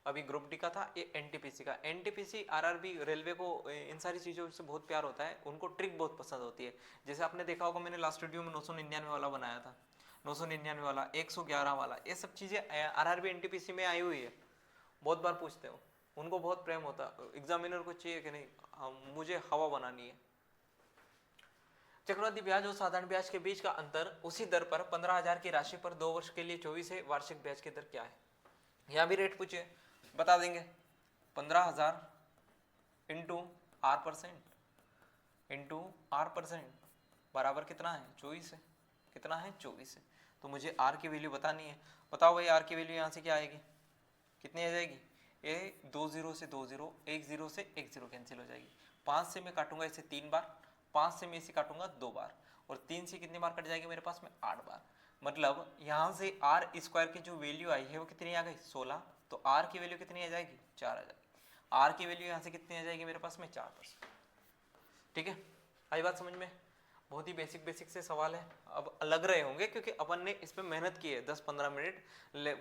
अभी ग्रुप डी का था, ये NTPC का। NTPC RRB रेलवे को इन सारी चीजों से बहुत प्यार होता है, उनको ट्रिक बहुत पसंद होती है। जैसे आपने देखा होगा मैंने लास्ट वीडियो में 999 वाला बनाया था, 999 वाला, 111 वाला, ये सब चीजें RRB NTPC में आई हुई है। बहुत बार पूछते हो, उनको बहुत प्रेम होता है। एग्जामिनर को चाहिए कि नहीं मुझे हवा बनानी है। चक्रवृद्धि ब्याज और साधारण ब्याज के बीच का अंतर उसी दर पर 15,000 की राशि पर 2 वर्ष के लिए 24 है। वार्षिक ब्याज की दर क्या है? यहाँ भी रेट पूछिए, बता देंगे। 15,000 इंटू R% इंटू R% बराबर कितना है 24 है। कितना है 24 है। तो मुझे R की वैल्यू बतानी है। बताओ भाई R की वैल्यू यहाँ से क्या आएगी, कितनी आ जाएगी? ये 2 जीरो से 2 जीरो, 1 जीरो से 1 जीरो कैंसिल हो जाएगी। 5 से मैं काटूंगा इसे 3 बार, 5 से मैं इसे काटूंगा 2 बार, और 3 से कितनी बार कट जाएगी मेरे पास में 8 बार। मतलब यहाँ से R स्क्वायर की जो वैल्यू आई है वो कितनी आ गई 16। तो R की वैल्यू कितनी आ जाएगी 4 आ जाएगी। R की वैल्यू यहाँ से कितनी आ जाएगी मेरे पास में 4%। ठीक है, आई बात समझ में। बहुत ही बेसिक से सवाल है। अब लग रहे होंगे क्योंकि अपन ने इस पे मेहनत की है 10-15 मिनट,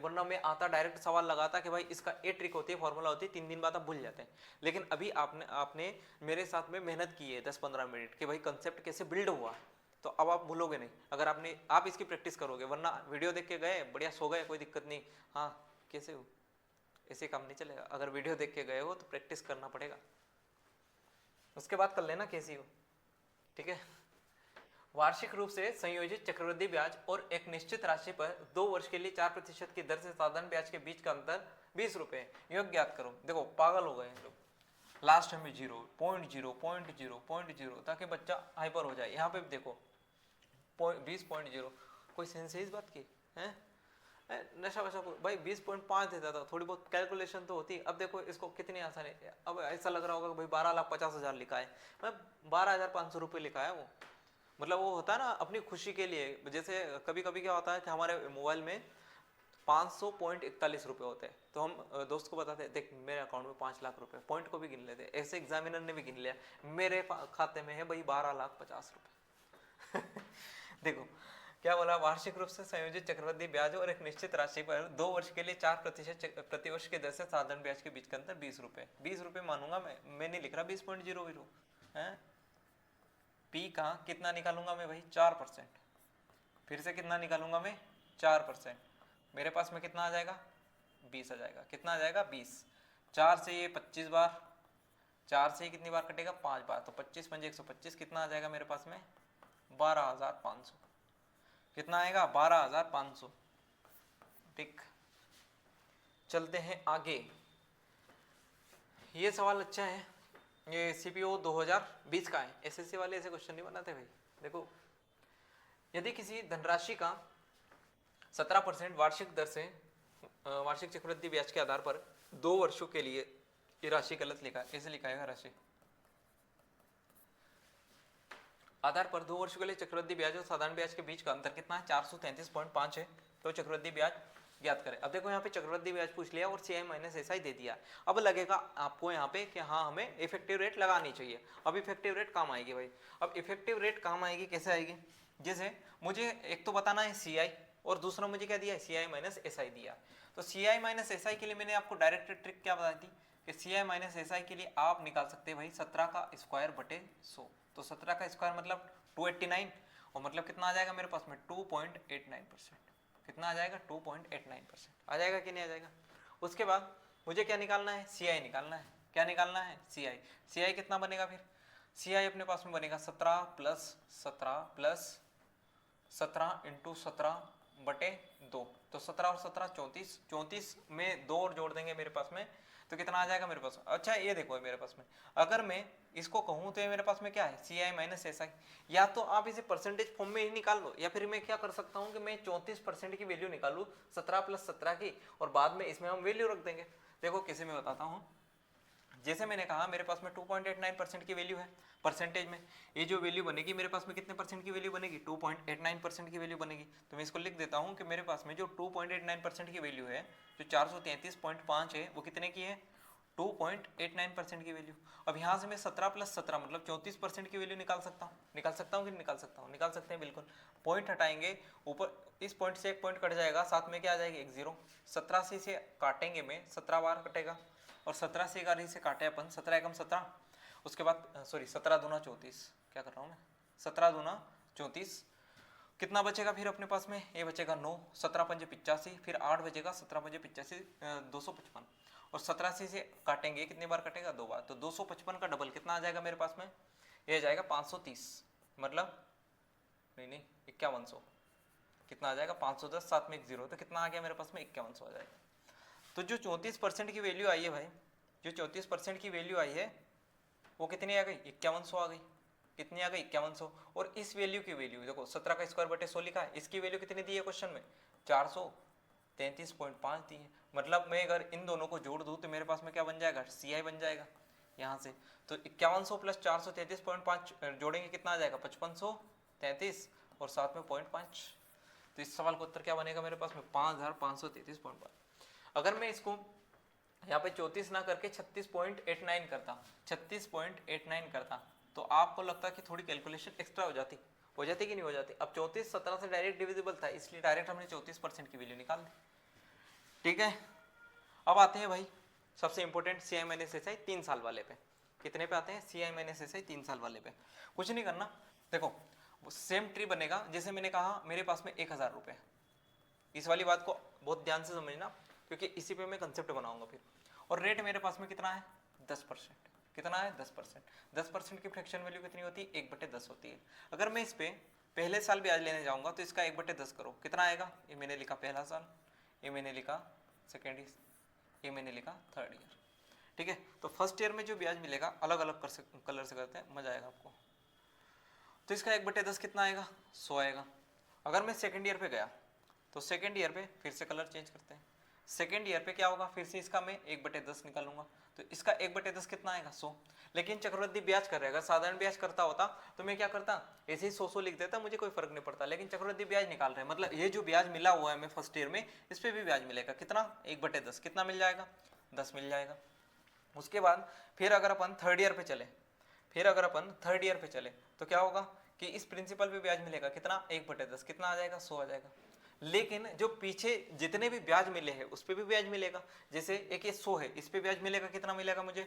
वरना मैं आता डायरेक्ट सवाल लगाता कि भाई इसका ये ट्रिक होती है, फॉर्मूला होती है, 3 दिन बाद आप भूल जाते हैं। लेकिन अभी आपने मेरे साथ में मेहनत की है 10-15 मिनट कि भाई कंसेप्ट कैसे बिल्ड हुआ, तो अब आप भूलोगे नहीं अगर आप इसकी प्रैक्टिस करोगे। वरना वीडियो देख के गए बढ़िया सो गए, कोई दिक्कत नहीं, हाँ कैसे हो, ऐसे काम नहीं चलेगा। अगर वीडियो देख के गए हो तो प्रैक्टिस करना पड़ेगा, उसके बाद कर लेना कैसी हो। ठीक है। वार्षिक रूप से संयोजित चक्रवृद्धि ब्याज और एक निश्चित राशि पर 2 वर्ष के लिए 4% की दर से साधारण ब्याज के बीच का अंतर 20 रुपए, योग ज्ञात करो। देखो पागल हो गए हैं लोग, लास्ट में 0, 0.0, 0.0, 0.0 ताकि बच्चा हाइपर हो जाए। यहाँ पे देखो 20.0, कोई सेंस है इस बात की है? नशा वशा भाई 20.5 देता था, थोड़ी बहुत कैलकुलेशन तो होती। अब देखो इसको कितनी आसानी है। अब ऐसा लग रहा होगा भाई 12,50,000 लिखा है, मतलब 12,500 रुपये लिखा है वो। मतलब वो होता है ना अपनी खुशी के लिए। जैसे कभी कभी क्या होता है कि हमारे मोबाइल में 500.41 रुपये होते हैं, तो हम दोस्त को बताते हैं देख मेरे अकाउंट में 5 लाख रुपए, पॉइंट को भी गिन लेते हैं। ऐसे एग्जामिनर ने भी गिन लिया, मेरे खाते में है भाई 12,50,000 रुपए। देखो क्या बोला, वार्षिक रूप से संयोजित चक्रवृद्धि ब्याज और एक निश्चित राशि पर 2 वर्ष के लिए 4% प्रतिवर्ष के दर से साधारण ब्याज के बीच का अंतर 20 रुपए। 20 रुपए मानूंगा मैं नहीं लिख रहा 20.00 है। पी का कितना निकालूंगा मैं भाई 4%, फिर से कितना निकालूंगा मैं 4%, मेरे पास में कितना आ जाएगा 20 आ जाएगा। कितना आ जाएगा 20, 4 से ये 25 बार, 4 से ये कितनी बार कटेगा 5 बार, तो 25 पंजे 125, कितना आ जाएगा मेरे पास में 12,500। कितना आएगा 12,500। ठीक, चलते हैं आगे। ये सवाल अच्छा है, ये सीपीओ 2020 का है, एसएससी वाले ऐसे क्वेश्चन नहीं बनाते भाई। देखो, यदि किसी धनराशि का 17% वार्षिक दर से वार्षिक चक्रवृद्धि ब्याज के आधार पर 2 वर्षों के लिए ये राशि गलत लिखा है, कैसे लिखा है राशि आधार पर 2 वर्षों के लिए चक्रवृद्धि ब्याज और साधारण ब्याज के बीच का अंतर कितना है 433.5 है, तो चक्रवृद्धि ब्याज ज्ञात करें। अब देखो यहाँ पे चक्रवृद्धि ब्याज पूछ लिया और सीआई माइनस एसआई दे दिया। अब लगेगा आपको यहाँ पे कि हाँ हमें इफेक्टिव रेट लगानी चाहिए। अब इफेक्टिव रेट काम आएगी भाई। अब इफेक्टिव रेट काम आएगी, कैसे आएगी, जैसे मुझे एक तो बताना है सीआई और दूसरा मुझे क्या दिया है सीआई माइनस एसआई दिया। तो सीआई माइनस एसआई के लिए मैंने आपको डायरेक्ट ट्रिक क्या बताई थी कि सीआई माइनस एसआई के लिए आप निकाल सकते हैं भाई 17 का स्क्वायर बटे 100। तो 17 का स्क्वायर मतलब 289 और मतलब कितना आ जाएगा मेरे पास में 2.89%। कितना आ जाएगा 2.89% आ जाएगा कि नहीं आ जाएगा। उसके बाद मुझे क्या निकालना है सीआई निकालना है। क्या निकालना है सीआई। सीआई कितना बनेगा फिर, सीआई अपने पास में बनेगा 17 प्लस 17 प्लस 17 इंटू 17 बटे 2। तो 17 और 17 34, 34 में 2 और जोड़ देंगे मेरे पास में तो कितना आ जाएगा मेरे पास। अच्छा ये देखो मेरे पास में अगर मैं इसको कहूँ तो ये मेरे पास में क्या है सी आई माइनस एस आई। या तो आप इसे परसेंटेज फॉर्म में ही निकाल लो या फिर मैं क्या कर सकता हूँ कि मैं 34% की वैल्यू निकालू 17 प्लस 17 की और बाद में इसमें हम वैल्यू रख देंगे। देखो कैसे मैं बताता हूँ। जैसे मैंने कहा मेरे पास में 2.89% की वैल्यू है परसेंटेज में, ये जो वैल्यू बनेगी मेरे पास में कितने परसेंट की वैल्यू बनेगी 2.89% की वैल्यू बनेगी। तो मैं इसको लिख देता हूँ कि मेरे पास में जो 2.89% की वैल्यू है जो 433.5 है वो कितने की है 2.89% की वैल्यू। अब यहाँ से मैं 17 प्लस 17 मतलब 34% की वैल्यू निकाल सकता हूँ कि नहीं निकाल सकता हूँ, निकाल सकते हैं बिल्कुल। पॉइंट हटाएंगे ऊपर, इस पॉइंट से एक पॉइंट कट जाएगा, साथ में क्या आ जाएगी एक जीरो। 17 से इसे काटेंगे में 17 बार कटेगा और 17 से अगर इसे काटे अपन 17 एकम 17, उसके बाद सॉरी 17 दूना 34, क्या कर रहा हूँ मैं 17 दूना 34, कितना बचेगा फिर अपने पास में ये बचेगा 9, 17 पंजे 85, फिर 8 बचेगा 17 पंजे 85 255 और 17 से इसे काटेंगे कितनी बार कटेगा 2 बार। तो 255 का डबल कितना आ जाएगा मेरे पास में ये आ जाएगा 530 मतलब नहीं 5100। कितना आ जाएगा 510 साथ में एक जीरो तो कितना आ गया मेरे पास में 5100 आ जाएगा। तो जो 34% की वैल्यू आई है भाई, जो 34% की वैल्यू आई है वो कितनी आ गई 5100 आ गई। कितनी आ गई 5100। और इस वैल्यू की वैल्यू देखो 17 का स्क्वायर बटे 100 लिखा है, इसकी वैल्यू कितनी दी है क्वेश्चन में 433.5 दी है। मतलब मैं अगर इन दोनों को जोड़ दूं तो मेरे पास में क्या बन जाएगा सीआई बन जाएगा यहाँ से। तो 5100 प्लस 433.5 जोड़ेंगे कितना आ जाएगा 5533 और साथ में 0.5। तो इस सवाल का उत्तर क्या बनेगा मेरे पास में 5533.5। अगर मैं इसको यहाँ पे 34 ना करके 36.89 करता, 36.89 करता तो आपको लगता है कि थोड़ी कैलकुलेशन एक्स्ट्रा हो जाती कि नहीं हो जाती। अब 34 17 से डायरेक्ट डिविजिबल था इसलिए डायरेक्ट हमने 34% की वैल्यू निकाल दी। ठीक है, अब आते हैं भाई सबसे important C I minus S I 3 साल वाले पे। कितने पे आते हैं सी आई माइनस एस आई 3 साल वाले पे। कुछ नहीं करना, देखो सेम ट्री बनेगा जैसे मैंने कहा मेरे पास में 1000 रुपये। इस वाली बात को बहुत ध्यान से समझना क्योंकि इसी पे मैं कंसेप्ट बनाऊंगा फिर। और रेट मेरे पास में कितना है 10%। कितना है 10%। 10% की फ्रैक्शन वैल्यू कितनी होती है 1/10 होती है। अगर मैं इस पे पहले साल ब्याज लेने जाऊंगा तो इसका 1/10 करो कितना आएगा। ये मैंने लिखा पहला साल, ये मैंने लिखा सेकेंड ईयर, ये मैंने लिखा थर्ड ईयर। ठीक है, तो फर्स्ट ईयर में जो ब्याज मिलेगा अलग अलग कलर से करते हैं, मजा आएगा आपको। तो इसका 1/10 कितना आएगा 100 आएगा। अगर मैं सेकेंड ईयर पे गया तो सेकेंड ईयर पे फिर से कलर चेंज करते हैं। सेकेंड ईयर पे क्या होगा फिर से इसका मैं 1/10 निकालूंगा तो इसका 1/10 कितना आएगा 100। लेकिन चक्रवृद्धि ब्याज कर रहा है, अगर साधारण ब्याज करता होता तो मैं क्या करता ऐसे ही 100 लिख देता, मुझे कोई फर्क नहीं पड़ता। लेकिन चक्रवृद्धि ब्याज निकाल रहे हैं मतलब ये जो ब्याज मिला हुआ है मैं फर्स्ट ईयर में इस पे भी ब्याज मिलेगा कितना 1/10 कितना मिल जाएगा 10 मिल जाएगा। उसके बाद फिर अगर अपन थर्ड ईयर पे चले तो क्या होगा कि इस प्रिंसिपल पे ब्याज मिलेगा कितना 1/10 कितना आ जाएगा 100 आ जाएगा। लेकिन जो पीछे जितने भी ब्याज मिले हैं उस पे भी ब्याज मिलेगा। जैसे एक ये 100 है इस पे ब्याज मिलेगा कितना मिलेगा मुझे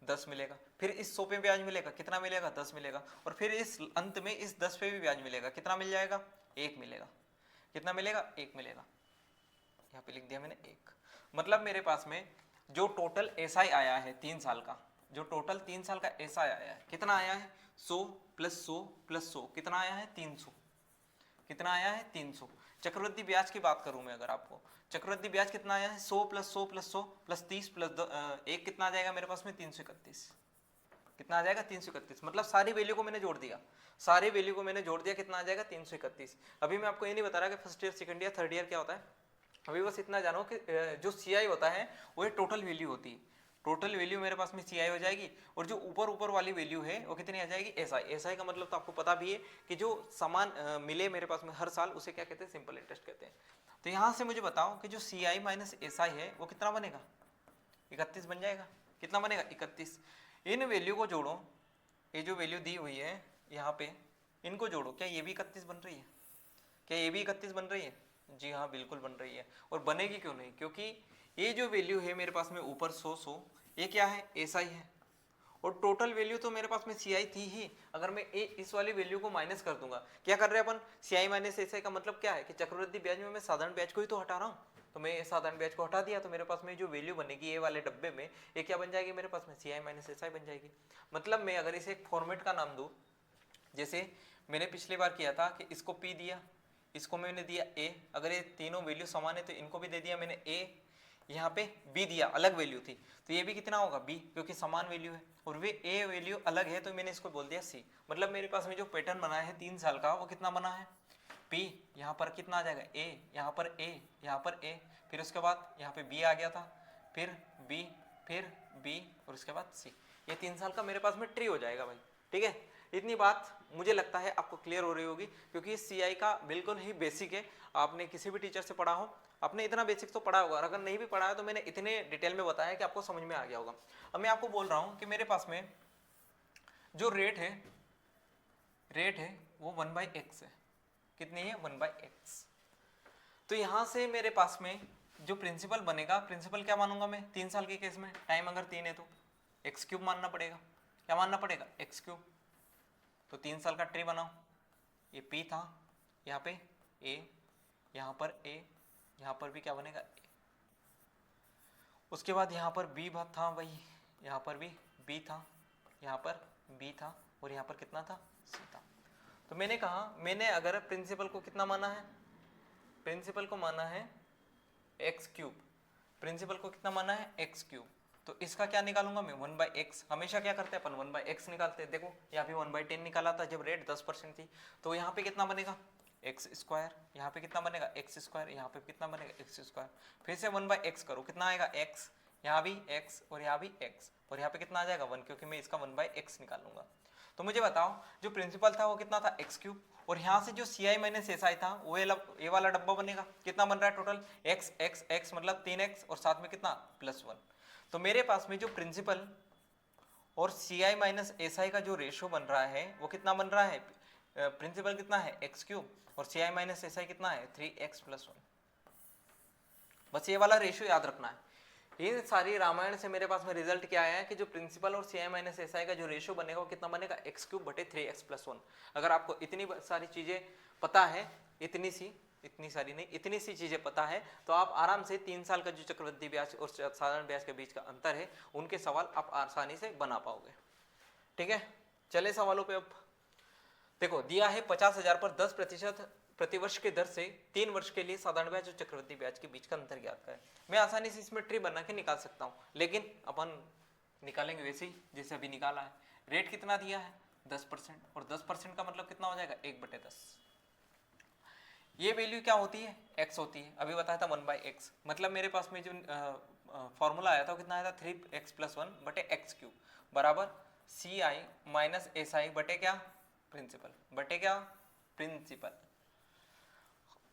10 मिलेगा, फिर इस 100 पे ब्याज मिलेगा, कितना मिलेगा 10 मिलेगा, और फिर इस अंत में इस 10 पे भी ब्याज मिलेगा, कितना मिल जाएगा 1 मिलेगा, कितना मिलेगा 1 मिलेगा, यहाँ पे लिख दिया मैंने 1। मतलब मेरे पास में जो टोटल एसआई आया है 3 साल का, जो टोटल 3 साल का एसआई आया है, कितना आया है 100 प्लस 100 प्लस 100, कितना आया है 300, कितना आया है 300। चक्रवृद्धि ब्याज की बात करूं मैं अगर आपको, चक्रवृद्धि ब्याज कितना आया है 100 प्लस 100 प्लस 100 प्लस 30 प्लस 1, कितना आ जाएगा मेरे पास में 331, कितना आ जाएगा 331। मतलब सारी वैल्यू को मैंने जोड़ दिया, सारी वैल्यू को मैंने जोड़ दिया, कितना आ जाएगा 331। अभी मैं आपको ये नहीं बता रहा कि first year second year third year क्या होता है, अभी बस इतना जानो कि जो सीआई होता है वो टोटल वैल्यू होती है, टोटल वैल्यू मेरे पास में सीआई हो जाएगी, और जो ऊपर ऊपर वाली वैल्यू है वो कितनी आ जाएगी एसआई। एसआई का मतलब तो आपको पता भी है कि जो सामान मिले मेरे पास में हर साल उसे क्या कहते हैं, सिंपल इंटरेस्ट कहते हैं। तो यहाँ से मुझे बताओ कि जो सीआई माइनस एसआई है वो कितना बनेगा, 31 बन जाएगा, कितना बनेगा 31। इन वैल्यू को जोड़ो, ये जो वैल्यू दी हुई है यहाँ पे इनको जोड़ो, क्या ये भी 31 बन रही है, क्या ये भी 31 बन रही है, जी हाँ बिल्कुल बन रही है। और बनेगी क्यों नहीं, क्योंकि ये जो वैल्यू है मेरे पास में ऊपर 100 ये क्या है एसआई है, और टोटल वैल्यू तो मेरे पास में सीआई थी ही। अगर मैं इस वाली वैल्यू को माइनस कर दूंगा, क्या कर रहे हैं अपन, सीआई माइनस एसआई का मतलब क्या है कि चक्रवृद्धि ब्याज में मैं साधारण ब्याज को ही तो हटा रहा हूँ, तो मैं साधारण ब्याज को हटा दिया तो मेरे पास में जो वैल्यू बनेगी ये वाले डब्बे में, ये क्या बन जाएगी मेरे पास में सीआई माइनस एसआई बन जाएगी। मतलब मैं अगर इसे एक फॉर्मेट का नाम दूं, जैसे मैंने पिछली बार किया था कि इसको P दिया, इसको मैंने दिया A, अगर ये तीनों वैल्यू समान है तो इनको भी दे दिया मैंने A, यहाँ पे B दिया, अलग वैल्यू थी तो ये भी कितना होगा B, क्योंकि समान वैल्यू है, और वे A वैल्यू अलग है तो मैंने इसको बोल दिया C। मतलब मेरे पास में जो पैटर्न बना है 3 साल का वो कितना बना है, P यहाँ पर कितना आ जाएगा A, यहाँ पर A, यहाँ पर A, फिर उसके बाद यहाँ पे B आ गया था, फिर B, फिर B, और उसके बाद C। ये 3 साल का मेरे पास में ट्री हो जाएगा भाई, ठीक है। इतनी बात मुझे लगता है आपको क्लियर हो रही होगी, क्योंकि सीआई का बिल्कुल ही बेसिक है, आपने किसी भी टीचर से पढ़ा हो आपने इतना बेसिक तो पढ़ा होगा, और अगर नहीं भी पढ़ा है तो मैंने इतने डिटेल में बताया कि आपको समझ में आ गया होगा। अब मैं आपको बोल रहा हूँ कि मेरे पास में जो रेट है वो 1/x है, कितनी है 1/x। तो यहाँ से मेरे पास में जो प्रिंसिपल बनेगा, प्रिंसिपल क्या मानूंगा मैं 3 साल के केस में, टाइम अगर 3 है तो x³ मानना पड़ेगा, क्या मानना पड़ेगा x³। तो 3 साल का ट्री बनाओ, ये P था, यहाँ पे A, यहाँ पर A, यहाँ पर भी क्या बनेगा A। उसके बाद यहाँ पर B था वही, यहाँ पर भी B था, यहाँ पर B था, और यहाँ पर कितना था C था। तो मैंने कहा मैंने अगर प्रिंसिपल को कितना माना है, प्रिंसिपल को माना है x³, प्रिंसिपल को कितना माना है x³, तो इसका क्या निकालूंगा मैं 1/x। हमेशा क्या करते हैं अपन 1/x निकालते हैं, देखो यहाँ पे 1/10 निकाला था जब रेट 10% थी, तो यहाँ पे कितना बनेगा x², यहाँ पे कितना बनेगा x², यहाँ पे कितना बनेगा x², फिर से 1/x करो, कितना आएगा x, यहाँ भी x और यहाँ भी x, और यहाँ पे कितना आ जाएगा 1, क्योंकि मैं इसका 1/x निकालूंगा। तो मुझे बताओ जो प्रिंसिपल था वो कितना था x³, और यहाँ से जो CI माइनस SI था वो ये वाला डब्बा बनेगा, कितना बन रहा है टोटल x x x मतलब 3x, और साथ में कितना +1। तो मेरे पास में जो प्रिंसिपल और CI माइनस SI का जो रेशो बन रहा है वो कितना बन रहा है, प्रिंसिपल कितना है x³ और CI माइनस SI कितना है 3x+1। बस ये वाला रेशो याद रखना है। ये सारी रामायण से मेरे पास में रिजल्ट क्या आया है कि जो प्रिंसिपल और CI माइनस SI का जो रेशो बनेगा वो कितना बनेगा x³ बटे 3x+1। अगर आपको इतनी सारी चीजें पता है, इतनी सारी नहीं, इतनी सी चीजें पता है, तो आप आराम से 3 साल का जो चक्रवृद्धि ब्याज और साधारण ब्याज के बीच का अंतर है उनके सवाल आप आसानी से बना पाओगे। ठीक है, चले सवालों पे। अब देखो दिया है 50,000 पर 10% प्रतिवर्ष के दर से 3 वर्ष के लिए साधारण ब्याज और चक्रवृद्धि ब्याज के बीच का अंतर ज्ञात करें। मैं आसानी से इसमें ट्री बना के निकाल सकता हूँ, लेकिन अपन निकालेंगे वैसे ही जैसे अभी निकाला है। रेट कितना दिया है 10%, और 10% का मतलब कितना हो जाएगा 1/10। ये वैल्यू क्या होती है x होती है, अभी बताया था 1/x। मतलब मेरे पास में जो फॉर्मूला आया था वो कितना आया था 3x+1 बटे x³ बराबर CI माइनस SI बटे क्या प्रिंसिपल, बटे क्या प्रिंसिपल।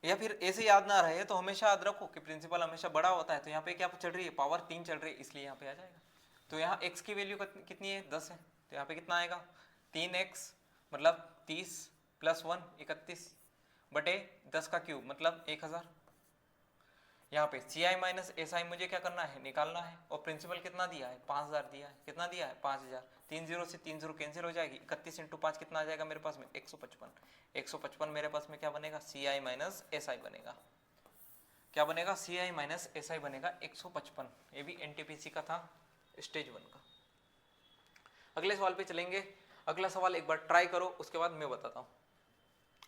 या फिर ऐसे याद ना रहे तो हमेशा याद रखो कि प्रिंसिपल हमेशा बड़ा होता है, तो यहाँ पे क्या चल रही है पावर 3 चल रही है, इसलिए यहाँ पे आ जाएगा। तो यहाँ x की वैल्यू कितनी है 10 है, तो यहाँ पे कितना आएगा 3x मतलब 30 + 1 31 बटे 10 का क्यूब मतलब 1000। यहाँ पे सी आई माइनस एस आई मुझे क्या करना है, निकालना है। और प्रिंसिपल कितना दिया है, 5000 दिया है। कितना दिया है, 5000। 3 0 से 3 0 कैंसिल हो जाएगी। 31 इंटू 5 कितना आ जाएगा मेरे पास में, 155। 155 मेरे पास में क्या बनेगा, सी आई माइनस एस आई बनेगा। क्या बनेगा, सी आई माइनस एस आई बनेगा 155। ये भी एनटीपीसी का था, स्टेज 1 का। अगले सवाल पे चलेंगे। अगला सवाल एक बार ट्राई करो, उसके बाद मैं बताता हूँ।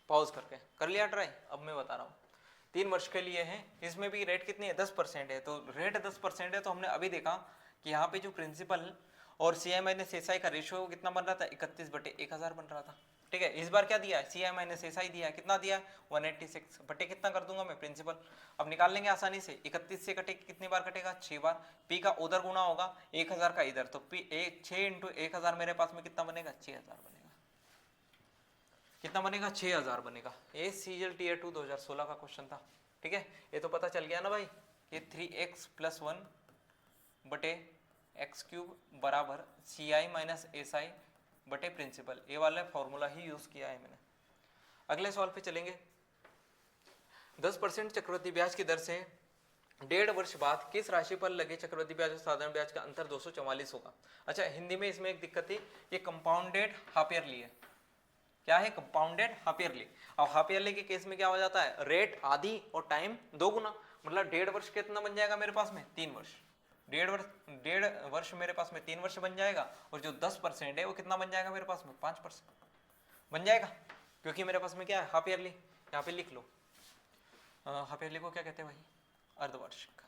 पॉज करके कर लिया ट्राई, अब मैं बता रहा हूँ। 3 वर्ष के लिए है, इसमें भी रेट कितनी है, 10% है। तो रेट 10% है, तो हमने अभी देखा कि यहाँ पे जो प्रिंसिपल और सी आई माइनस एस आई का रेशियो कितना बन रहा था, 31/1000 बन रहा था। ठीक है, इस बार क्या दिया है, सी आई माइनस एस आई दिया है। कितना दिया है, 186 बटे कितना कर दूंगा मैं, प्रिंसिपल। अब निकाल लेंगे आसानी से। 31 से कटे कितनी बार कटेगा, 6 बार। पी का उधर गुना होगा, 1000 का इधर, तो पी 6 इंटू 1000 मेरे पास में कितना बनेगा, 6000 बनेगा। कितना बनेगा, 6000 बनेगा। ये सीजीएल टीयर 2 2016 का क्वेश्चन था। ठीक है, ये तो पता चल गया ना भाई कि 3x + 1 बटे एक्स क्यूब बराबर सी आई माइनस एस आई बटे प्रिंसिपल। ये वाला फॉर्मूला ही यूज किया है मैंने। अगले सवाल पे चलेंगे। 10% चक्रवृद्धि ब्याज की दर से 1.5 वर्ष बाद किस राशि पर लगे चक्रवृद्धि ब्याज और साधारण ब्याज का अंतर 244 होगा। अच्छा, हिंदी में इसमें एक दिक्कत थी, ये कंपाउंडेड हाफ ईयरली है। क्या है, कंपाउंडेड हाफ ईयरली। अब हाफ ईयरली के केस में क्या हो जाता है, रेट आधी और टाइम 2 गुना। मतलब 1.5 वर्ष कितना बन जाएगा मेरे पास में, 3 वर्ष। 1.5 वर्ष मेरे पास में 3 वर्ष बन जाएगा। और जो 10% है वो कितना बन जाएगा मेरे पास में, 5% बन जाएगा। क्योंकि मेरे पास में क्या है, हाफ ईयरली। यहाँ पे लिख लो, हाफ ईयरली को क्या कहते हैं भाई, अर्धवार्षिक।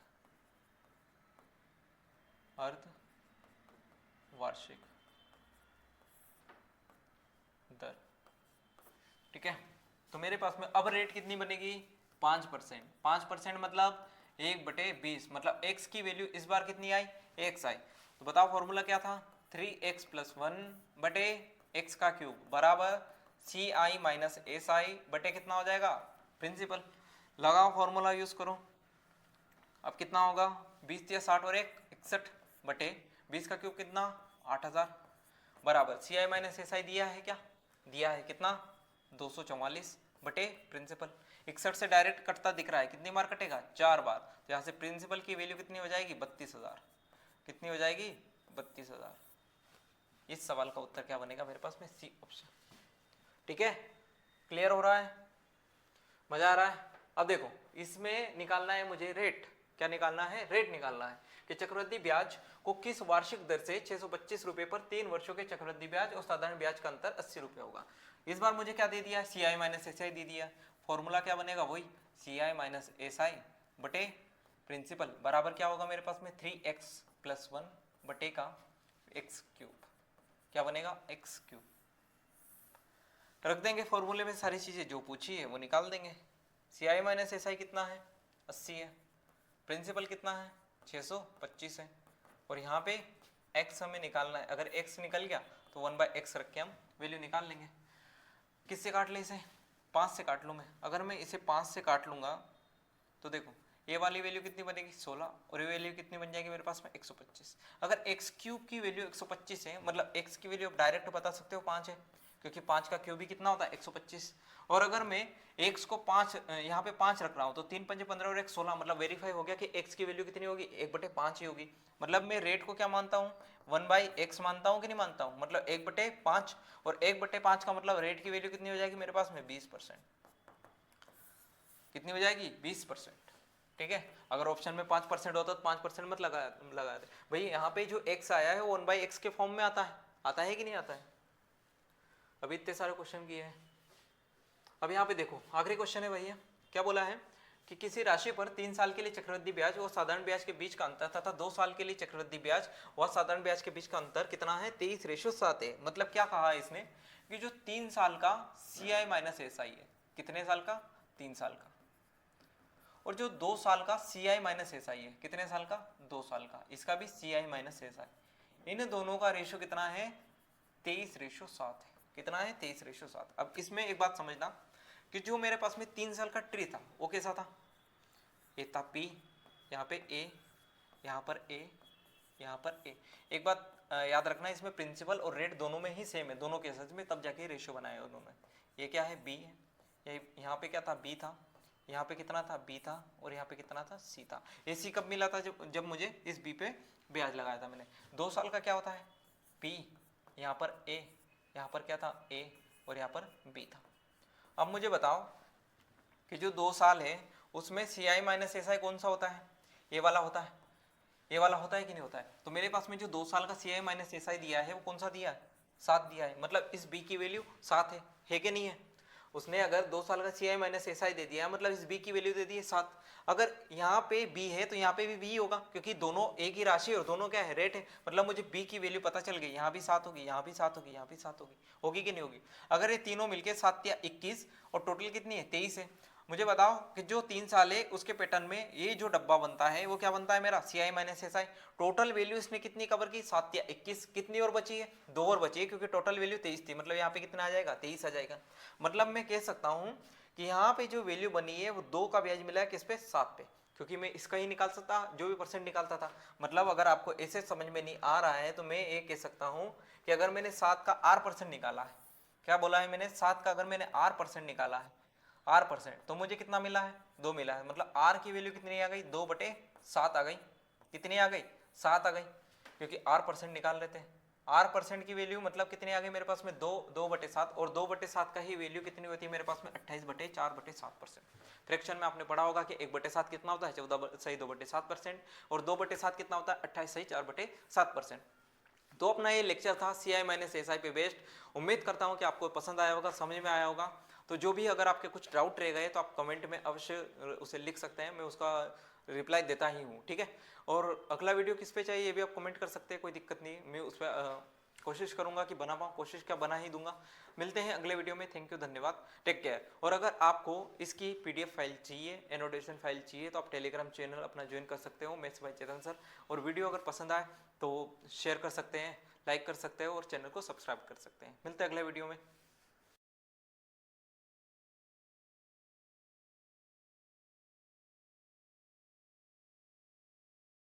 अर्धवार्षिक दर। ठीक है, तो मेरे पास में अब रेट कितनी बनेगी, 5%। 5% मतलब 1/20, मतलब x की वैल्यू इस बार कितनी आई, x आई। तो बताओ फॉर्मूला क्या था, 3x + 1 बटे x का क्यूब बराबर सी आई माइनस एस आई बटे कितना हो जाएगा, प्रिंसिपल। लगाओ फॉर्मूला यूज करो। अब कितना होगा, 20 या 60 और 1 61 बटे 20 का क्यूब कितना, 8000 बराबर सी आई माइनस एस आई दिया है, क्या दिया है, कितना 244 बटे प्रिंसिपल। 61 से डायरेक्ट कटता दिख रहा है, कितनी बार कटेगा, 4 बार। तो यहाँ से प्रिंसिपल की वैल्यू कितनी हो जाएगी, 32000। कितनी हो जाएगी, 32000। इस सवाल का उत्तर क्या बनेगा मेरे पास में, सी ऑप्शन। ठीक है, क्लियर हो रहा है, मजा आ रहा है। अब देखो, इसमें निकालना है मुझे रेट। क्या निकालना है, रेट निकालना है कि चक्रवृद्धि ब्याज को किस वार्षिक दर से 625 रुपए पर 3 वर्षों के चक्रवृद्धि ब्याज और साधारण ब्याज का अंतर 80 रुपए होगा। इस बार मुझे क्या दे दिया है, सी आई माइनस एस आई दे दिया। फॉर्मूला क्या बनेगा, वही सी आई माइनस एस आई बटे प्रिंसिपल बराबर क्या होगा मेरे पास में, 3x + 1 बटे का एक्स क्यूब। क्या बनेगा, एक्स क्यूब। रख देंगे फॉर्मूले में सारी चीजें, जो पूछी है वो निकाल देंगे। सी आई माइनस एस आई कितना है, 80 है। प्रिंसिपल कितना है, 625 है। और यहाँ पे x हमें निकालना है। अगर x निकल गया तो 1/x रख के हम वैल्यू निकाल लेंगे। किससे काट ले, इसे 5 से काट लूँ मैं। अगर मैं इसे 5 से काट लूँगा तो देखो ये वाली वैल्यू कितनी बनेगी, 16। और ये वैल्यू कितनी बन जाएगी मेरे पास में, 125। अगर एक्स क्यूब की वैल्यू 125 है, मतलब x की वैल्यू आप डायरेक्ट बता सकते हो 5 है, क्योंकि 5 का क्यूब भी कितना होता है, 125। और अगर मैं x को 5 यहाँ पे 5 रख रहा हूँ तो 3 × 5 = 15 और 1 16, मतलब वेरीफाई हो गया कि x की वैल्यू कितनी होगी, 1/5 ही होगी। मतलब मैं रेट को क्या मानता हूँ, 1/x मानता हूँ कि नहीं मानता हूँ, मतलब 1/5। और 1/5 का मतलब रेट की वैल्यू कितनी हो जाएगी मेरे पास में, 20%। कितनी हो जाएगी, 20%। ठीक है, अगर ऑप्शन में 5% होता तो 5% मत लगा दे भाई। यहाँ पे जो x आया है वो 1/x के फॉर्म में आता है कि नहीं आता है। अभी इतने सारे क्वेश्चन किए हैं। अब यहाँ पे देखो आखिरी क्वेश्चन है भैया, क्या बोला है कि किसी राशि पर 3 साल के लिए चक्रवृद्धि ब्याज और साधारण ब्याज के बीच का अंतर तथा 2 साल के लिए चक्रवृद्धि ब्याज और साधारण ब्याज के बीच का अंतर कितना है, 23:7 है। मतलब क्या कहा है इसने कि जो 3 साल का सी आई माइनस एस आई है, कितने साल का, 3 साल का। और जो 2 साल का सी आई माइनस एस आई है, कितने साल का, 2 साल का। इसका भी सी आई माइनस एस आई। इन दोनों का रेशो कितना है, 23:7 है। कितना है, 23:7। अब इसमें एक बात समझना कि जो मेरे पास में 3 साल का ट्री था वो कैसा था, ये था P, यहाँ पे A, यहाँ पर A, यहाँ पर A। एक बात याद रखना, इसमें प्रिंसिपल और रेट दोनों में ही सेम है, दोनों केसेस में, तब जाके रेशियो बनाए उन्होंने। ये क्या है, B है। ये यहाँ पे क्या था, B था, यहाँ पे कितना था b था और यहाँ पे कितना था c था। ये c कब मिला था? जब मुझे इस b पे ब्याज लगाया था मैंने। 2 साल का क्या होता है? p, यहाँ पर a, यहाँ पर क्या था? a और यहाँ पर b था। अब मुझे बताओ कि जो 2 साल है उसमें CI माइनस SI कौन सा होता है? ये वाला होता है। ये वाला होता है कि नहीं होता है? तो मेरे पास में जो 2 साल का CI माइनस SI दिया है वो कौन सा दिया है? 7 दिया है। मतलब इस b की वैल्यू 7 है कि नहीं है? उसने अगर 2 साल का CI माइनस SI दे दिया मतलब इस b की वैल्यू दे दी है 7। अगर यहाँ पे b है तो यहाँ पे भी b होगा, क्योंकि दोनों एक ही राशि और दोनों क्या है? रेट है। मतलब मुझे b की वैल्यू पता चल गई, यहाँ भी 7 होगी, यहाँ भी 7 होगी, यहाँ भी 7 होगी। होगी कि नहीं होगी? अगर ये तीनों मिलके 7 या 21 और टोटल कितनी है? 23 है। मुझे बताओ कि जो 3 साल है उसके पैटर्न में ये जो डब्बा बनता है वो क्या बनता है मेरा? CI minus SI। Total value इसने कितनी कवर की? 7 या 21। कितनी और बची है? 2 और बची है, क्योंकि टोटल वैल्यू 23 थी। मतलब यहाँ पे कितना आ जाएगा? 23 आ जाएगा। मतलब मैं कह सकता हूँ कि यहाँ पे जो वैल्यू बनी है वो 2 का ब्याज मिला है किस पे? 7 पे, क्योंकि मैं इसका ही निकाल सकता जो भी परसेंट निकालता था। मतलब अगर आपको ऐसे समझ में नहीं आ रहा है तो मैं ये कह सकता हूँ कि अगर मैंने 7 का R% निकाला है, क्या बोला है मैंने? 7 का अगर मैंने R% निकाला है, R%, तो मुझे कितना मिला है? 2 मिला है। मतलब R की वैल्यू कितनी आ गई? 2/7 आ गई। कितनी आ गई? 7 आ गई, क्योंकि R% निकाल लेते हैं। R% की वैल्यू मतलब कितनी आ गई मेरे पास में? 2/7। और 2/7 का ही वैल्यू कितनी होती है मेरे पास में? 28/4/7%। फ्रैक्शन में आपने पढ़ा होगा कि 1/7 कितना होता है? 14 सही 2/7%। और 2/7 कितना होता है? 28 सही 4/7%। तो अपना ये लेक्चर था CI माइनस SI पे बेस्ड। उम्मीद करता हूँ कि आपको पसंद आया होगा, समझ में आया होगा। तो जो भी अगर आपके कुछ डाउट रह गए तो आप कमेंट में अवश्य उसे लिख सकते हैं, मैं उसका रिप्लाई देता ही हूँ, ठीक है। और अगला वीडियो किस पे चाहिए ये भी आप कमेंट कर सकते हैं, कोई दिक्कत नहीं, मैं उस पर कोशिश करूंगा कि बना पाऊँ, कोशिश क्या बना ही दूंगा। मिलते हैं अगले वीडियो में। थैंक यू, धन्यवाद, टेक केयर। और अगर आपको इसकी PDF फाइल चाहिए, एनोटेशन फाइल चाहिए, तो आप टेलीग्राम चैनल अपना ज्वाइन कर सकते हो, मैथ्स बाय चेतन सर। और वीडियो अगर पसंद आए तो शेयर कर सकते हैं, लाइक कर सकते हो और चैनल को सब्सक्राइब कर सकते हैं। मिलते हैं अगले वीडियो में।